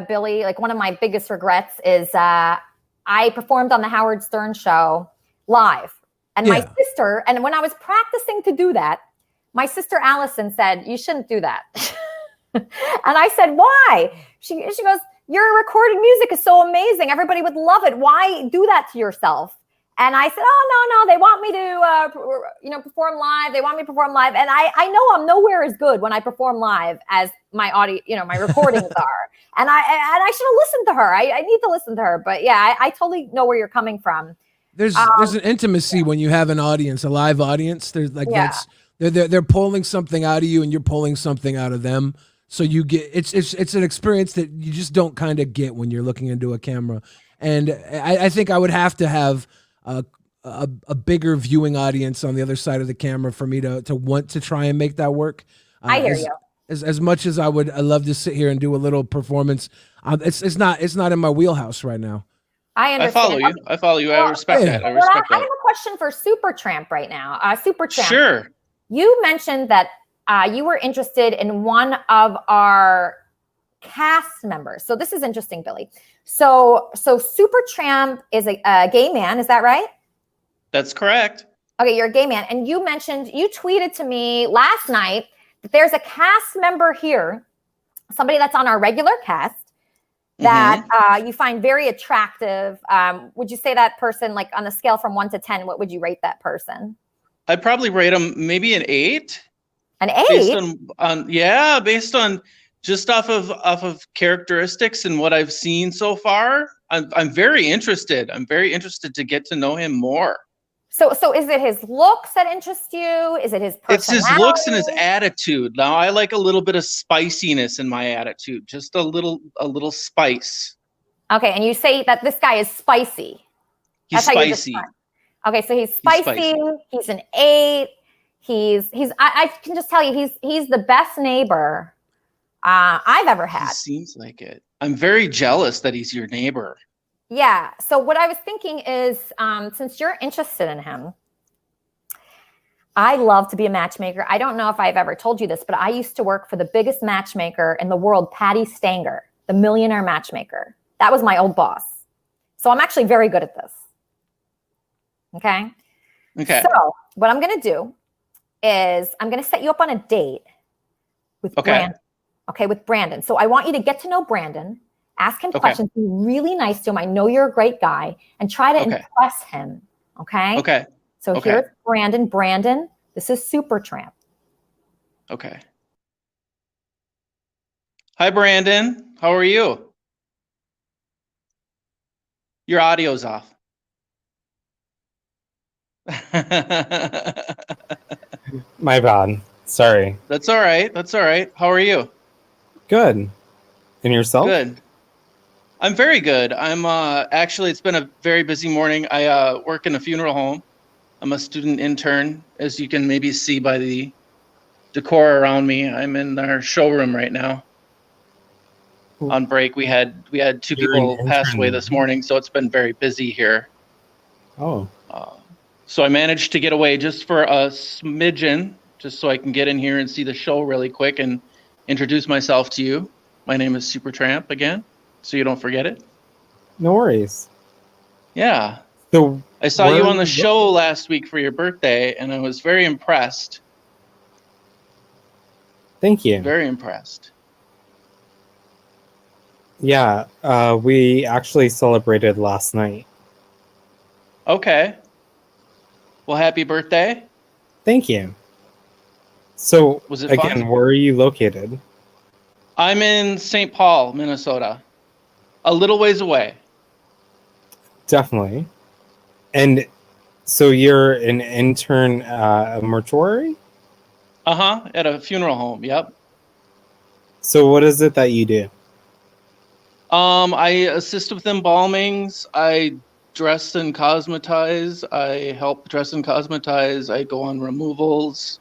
Billy, like one of my biggest regrets is I performed on the Howard Stern show live, and my sister, and when I was practicing to do that, my sister Allison said, "You shouldn't do that." And I said, "Why?" She goes, "Your recorded music is so amazing. Everybody would love it. Why do that to yourself?" And I said, "Oh, no. They want me to, perform live. They want me to perform live. And I know I'm nowhere as good when I perform live as my audio, my recordings are. And I should have listened to her. I need to listen to her. But yeah, I totally know where you're coming from. There's an intimacy when you have an audience, a live audience. There's they're pulling something out of you, and you're pulling something out of them. So you get it's an experience that you just don't kind of get when you're looking into a camera. And I think I would have to have a bigger viewing audience on the other side of the camera for me to want to try and make that work. I hear you. As much as I love to sit here and do a little performance, it's not in my wheelhouse right now. I understand. I follow you. I respect that. I respect that. I have a question for Supertramp right now. Supertramp. Sure. You mentioned that you were interested in one of our cast members. So this is interesting, Billy. So Supertramp is a gay man. Is that right? That's correct. Okay, you're a gay man. And you tweeted to me last night that there's a cast member here, somebody that's on our regular cast, that you find very attractive. Would you say that person, like on a scale from 1 to 10, what would you rate that person? I'd probably rate him maybe an 8. An 8? Based on just off of characteristics and what I've seen so far. I'm very interested. I'm very interested to get to know him more. So is it his looks that interest you? Is it his personality? It's his looks and his attitude. Now I like a little bit of spiciness in my attitude, just a little spice. Okay, and you say that this guy is spicy. He's spicy. Okay, so he's spicy. He's an 8. I can just tell you, he's the best neighbor I've ever had. He seems like it. I'm very jealous that he's your neighbor. Yeah. So what I was thinking is, since you're interested in him, I love to be a matchmaker. I don't know if I've ever told you this, but I used to work for the biggest matchmaker in the world, Patty Stanger, the millionaire matchmaker. That was my old boss. So I'm actually very good at this. Okay. So what I'm going to do is I'm going to set you up on a date with Brandon. Okay, with Brandon. So I want you to get to know Brandon, ask him questions, be really nice to him. I know you're a great guy, and try to impress him. Okay? Okay. So here's Brandon. Brandon, this is Supertramp. Okay. Hi, Brandon. How are you? Your audio's off. My bad. Sorry. That's all right. How are you? Good. And yourself? Good. I'm very good. I'm actually, it's been a very busy morning. I work in a funeral home. I'm a student intern, as you can maybe see by the decor around me. I'm in our showroom right now. On break, we had two You're an people pass away intern. this morning, so it's been very busy here. Oh. So I managed to get away just for a smidgen, just so I can get in here and see the show really quick and introduce myself to you. My name is Supertramp again, so you don't forget it. No worries. Yeah. So I saw you on the show last week for your birthday, and I was very impressed. Thank you. Very impressed. Yeah, we actually celebrated last night. Okay. Well, happy birthday. Thank you. So, Was it again, fun? where are you located? I'm in St. Paul, Minnesota. A little ways away. Definitely. And so you're an intern at a mortuary? Uh-huh, at a funeral home, yep. So what is it that you do? I assist with embalmings. I dress and cosmetize. I help dress and cosmetize. I go on removals,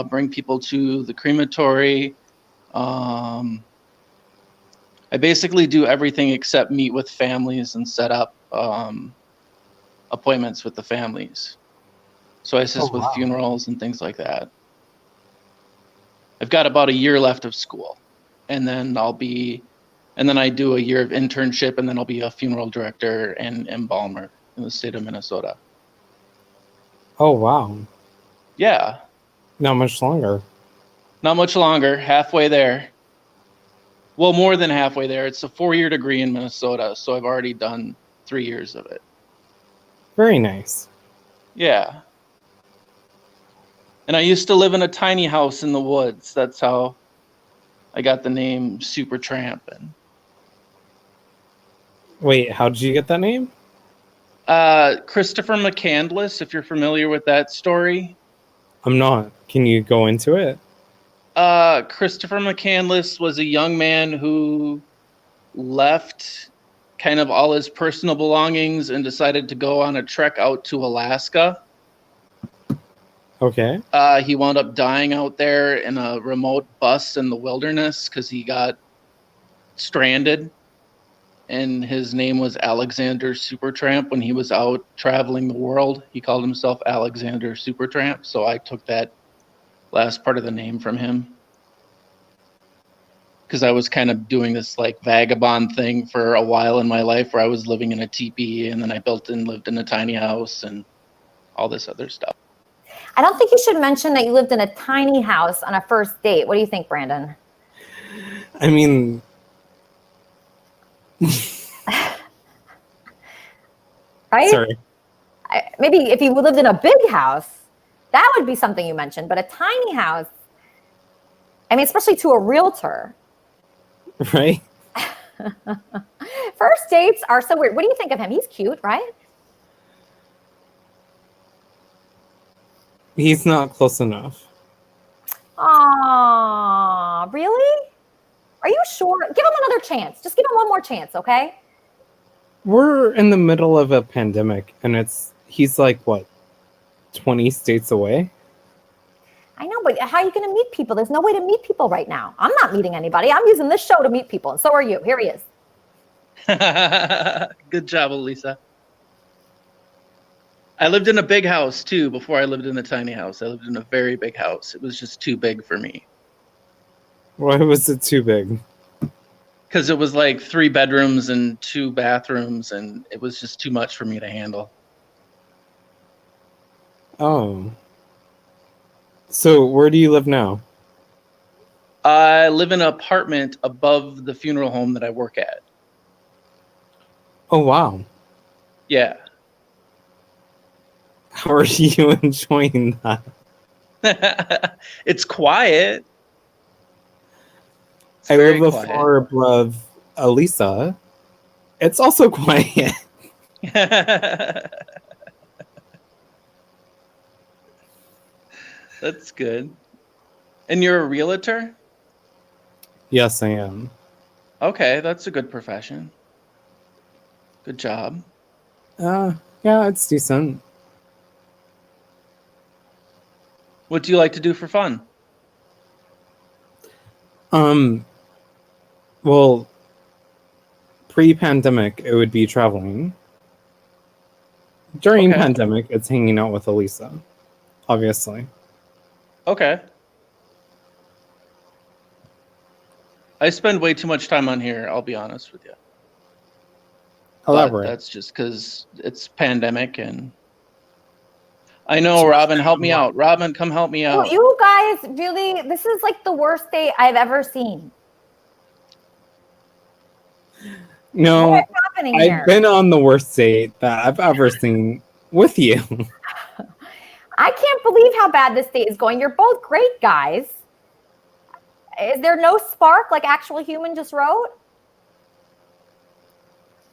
bring people to the crematory. I basically do everything except meet with families and set up appointments with the families. So I assist with funerals and things like that. I've got about a year left of school, and then I do a year of internship, and then I'll be a funeral director and embalmer in the state of Minnesota. Oh, wow. Yeah. Not much longer. Not much longer. Halfway there. Well, more than halfway there. It's a 4-year degree in Minnesota, so I've already done 3 years of it. Very nice. Yeah. And I used to live in a tiny house in the woods. That's how I got the name Supertramp. And wait, how did you get that name? Christopher McCandless, if you're familiar with that story. I'm not. Can you go into it? Christopher McCandless was a young man who left kind of all his personal belongings and decided to go on a trek out to Alaska. Okay. He wound up dying out there in a remote bus in the wilderness because he got stranded. And his name was Alexander Supertramp. When he was out traveling the world, he called himself Alexander Supertramp. So I took that last part of the name from him. Because I was kind of doing this like vagabond thing for a while in my life where I was living in a teepee, and then I lived in a tiny house and all this other stuff. I don't think you should mention that you lived in a tiny house on a first date. What do you think, Brandon? I mean... right? Sorry. Maybe if you lived in a big house, that would be something you mentioned. But a tiny house, I mean, especially to a realtor. Right? First dates are so weird. What do you think of him? He's cute, right? He's not close enough. Aw, really? Are you sure? Give him another chance. Just give him one more chance, okay? We're in the middle of a pandemic, and he's like, what, 20 states away? I know, but how are you going to meet people? There's no way to meet people right now. I'm not meeting anybody. I'm using this show to meet people, and so are you. Here he is. Good job, Elisa. I lived in a big house, too, before I lived in a tiny house. I lived in a very big house. It was just too big for me. Why was it too big? Because it was like 3 bedrooms and 2 bathrooms, and it was just too much for me to handle. Oh. So where do you live now? I live in an apartment above the funeral home that I work at. Oh, wow. Yeah. How are you enjoying that? It's quiet. It's I very live a quiet. floor above Elisa. It's also quiet. That's good. And you're a realtor? Yes, I am. Okay, that's a good profession. Good job. Yeah, it's decent. What do you like to do for fun? Well, pre-pandemic, it would be traveling. During pandemic, it's hanging out with Elisa, obviously. Okay. I spend way too much time on here, I'll be honest with you. Elaborate. But that's just because it's pandemic and... I know, Robin, help me out. Robin, come help me out. You guys really, this is like the worst date I've ever seen. No, What is happening here? I've been on the worst date that I've ever seen with you. I can't believe how bad this date is going. You're both great guys. Is there no spark like actual human just wrote?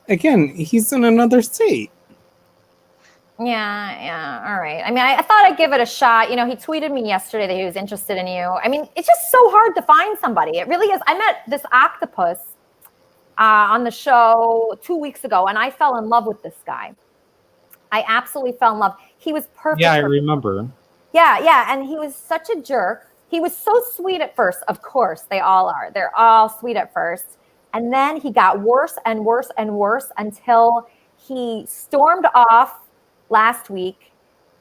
Again, he's in another state. Yeah, all right. I mean, I thought I'd give it a shot. You know, he tweeted me yesterday that he was interested in you. I mean, it's just so hard to find somebody. It really is. I met this octopus on the show 2 weeks ago, and I fell in love with this guy. I absolutely fell in love. He was perfect. Yeah, I remember. Yeah, and he was such a jerk. He was so sweet at first. Of course, they all are. They're all sweet at first. And then he got worse and worse and worse until he stormed off last week.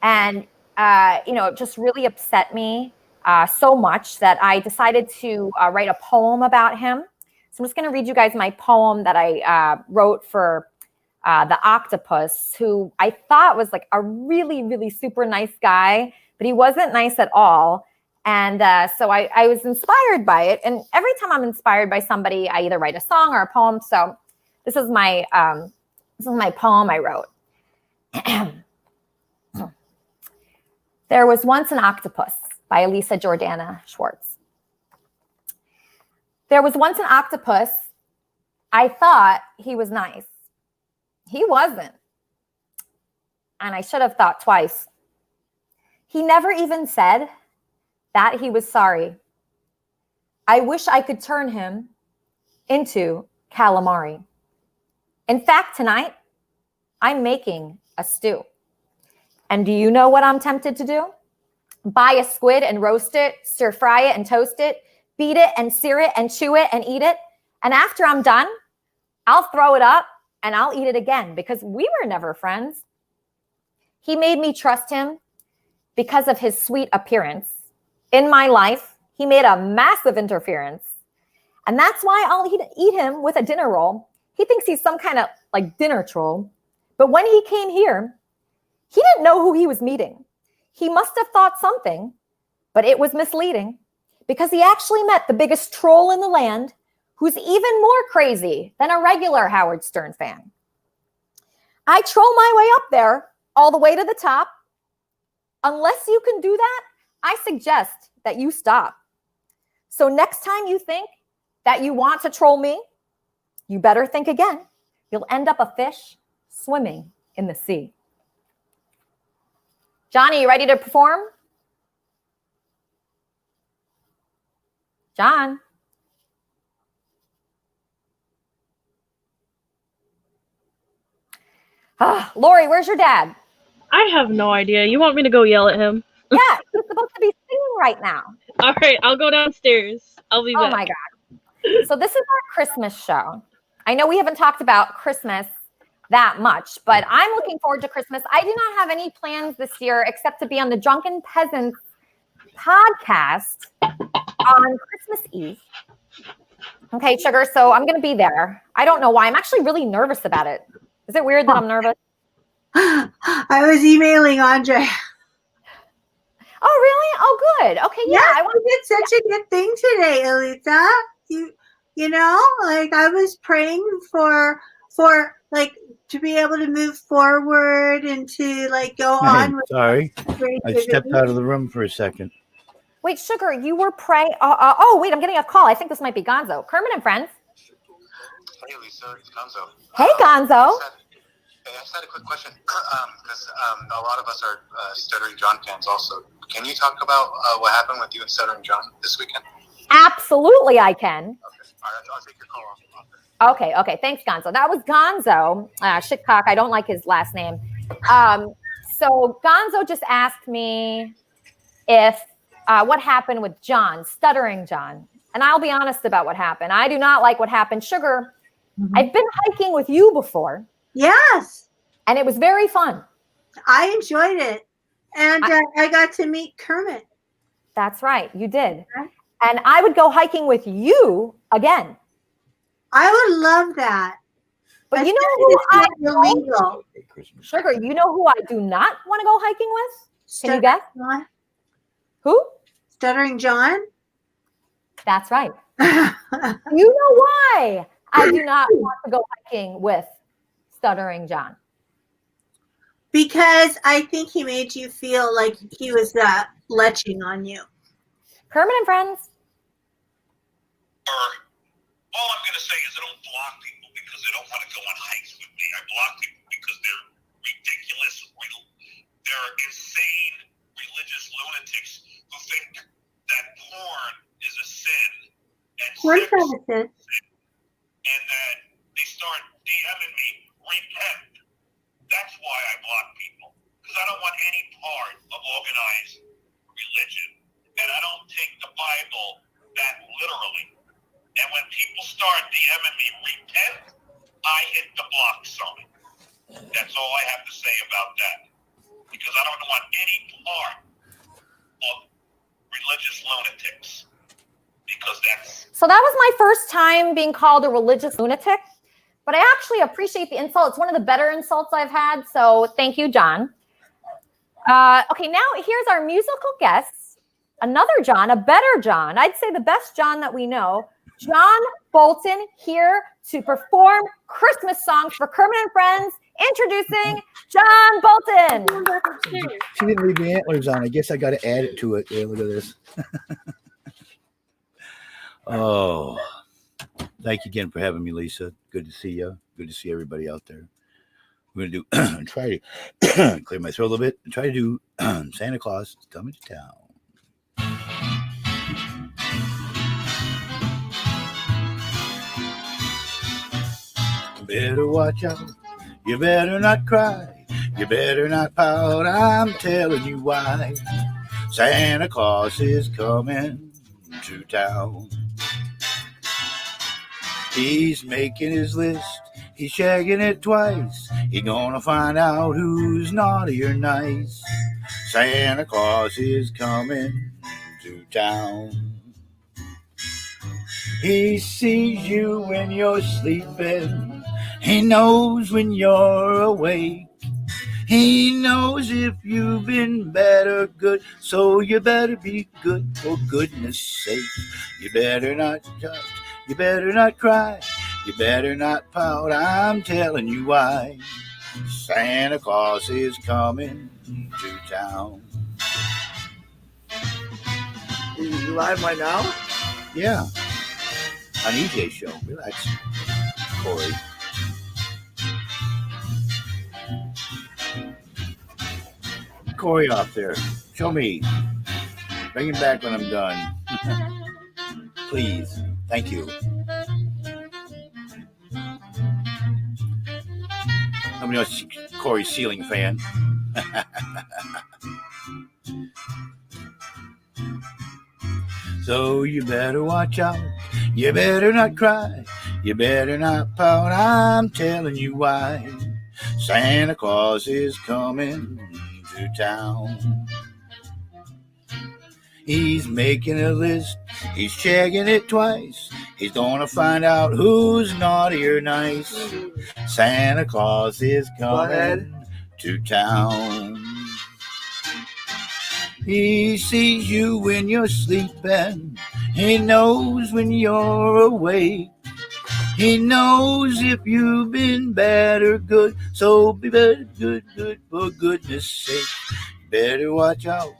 And, it just really upset me so much that I decided to write a poem about him. So I'm just going to read you guys my poem that I wrote for the octopus, who I thought was like a really, really super nice guy, but he wasn't nice at all. And so I was inspired by it. And every time I'm inspired by somebody, I either write a song or a poem. So this is my poem I wrote. There Was Once an Octopus by Elisa Jordana Schwartz. There was once an octopus. I thought he was nice. He wasn't. And I should have thought twice. He never even said that he was sorry. I wish I could turn him into calamari. In fact, tonight, I'm making a stew. And do you know what I'm tempted to do? Buy a squid and roast it, stir fry it and toast it, beat it and sear it and chew it and eat it. And after I'm done, I'll throw it up and I'll eat it again because we were never friends. He made me trust him because of his sweet appearance. In my life, he made a massive interference. And that's why I'll eat him with a dinner roll. He thinks he's some kind of like dinner troll. But when he came here, he didn't know who he was meeting. He must have thought something, but it was misleading because he actually met the biggest troll in the land who's even more crazy than a regular Howard Stern fan. I troll my way up there all the way to the top. Unless you can do that, I suggest that you stop. So next time you think that you want to troll me, you better think again. You'll end up a fish swimming in the sea. Johnny, you ready to perform? John. Lori, where's your dad? I have no idea. You want me to go yell at him? Yeah, he's supposed to be singing right now. All right, I'll go downstairs. I'll be back. Oh my God. So this is our Christmas show. I know we haven't talked about Christmas that much, but I'm looking forward to Christmas. I do not have any plans this year except to be on the Drunken Peasants podcast on Christmas Eve. Okay, Sugar, so I'm going to be there. I don't know why. I'm actually really nervous about it. Is it weird that I'm nervous? I was emailing Andre. Oh, really? Oh, good. Okay, yeah. I did such a good thing today, Elisa. You know, like I was praying for like to be able to move forward and to like go on. Sorry, I stepped out of the room for a second. Wait, Sugar, you were praying. Oh, wait, I'm getting a call. I think this might be Gonzo. Kermit and Friends. Hey, Lisa, it's Gonzo. Hey, Gonzo. I just had a quick question because a lot of us are Stuttering John fans also. Can you talk about what happened with you and Stuttering John this weekend? Absolutely, I can. Okay. All right, I'll take your call off. Okay. Thanks, Gonzo. That was Gonzo. Shitcock. I don't like his last name. So Gonzo just asked me if what happened with John, Stuttering John. And I'll be honest about what happened. I do not like what happened. Sugar, I've been hiking with you before. Yes. And it was very fun. I enjoyed it. And I got to meet Kermit. That's right. You did. And I would go hiking with you again. I would love that. But you know who Sugar, you know who I do not want to go hiking with? Can you guess? John? Who? Stuttering John? That's right. You know why I do not want to go hiking with Stuttering John? Because I think he made you feel like he was leching on you. Kermit and Friends. All I'm going to say is I don't block people because they don't want to go on hikes with me. I block people because they're ridiculous. They're insane religious lunatics who think that porn is a sin and Porn's sex not a sin. and that they start DMing me, repent. That's why I block people, because I don't want any part of organized religion, and I don't take the Bible that literally. And when people start DMing me, repent, I hit the block sign. That's all I have to say about that, because I don't want any part of religious lunatics, because that's... So that was my first time being called a religious lunatic. But I actually appreciate the insult. It's one of the better insults I've had. So thank you, John. Okay, now here's our musical guests. Another John, a better John. I'd say the best John that we know. John Bolton here to perform Christmas songs for Kermit and Friends. Introducing John Bolton. She didn't leave the antlers on. I guess I got to add it to it. Yeah, look at this. Oh. Thank you again for having me, Lisa. Good to see you. Good to see everybody out there. We're going to do try to clear my throat a little bit and try to do Santa Claus is Coming to Town. You better watch out. You better not cry. You better not pout. I'm telling you why. Santa Claus is coming to town. He's making his list, he's checking it twice. He's gonna find out who's naughty or nice. Santa Claus is coming to town. He sees you when you're sleeping. He knows when you're awake. He knows if you've been bad or good, so you better be good for goodness sake. You better not judge. You better not cry, you better not pout, I'm telling you why. Santa Claus is coming to town. Is you live right now? Yeah, on EJ's show. Relax, Corey. Corey off there. Show me. Bring him back when I'm done. Please. Thank you. Nobody knows Corey's ceiling fan. So you better watch out. You better not cry. You better not pout. I'm telling you why. Santa Claus is coming to town. He's making a list, he's checking it twice. He's gonna find out who's naughty or nice. Santa Claus is coming to town. He sees you when you're sleeping. He knows when you're awake. He knows if you've been bad or good. So be better, good for goodness sake. You better watch out.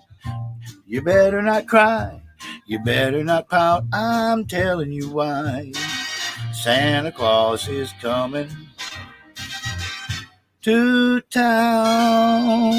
You better not cry. You better not pout. I'm telling you why. Santa Claus is coming to town.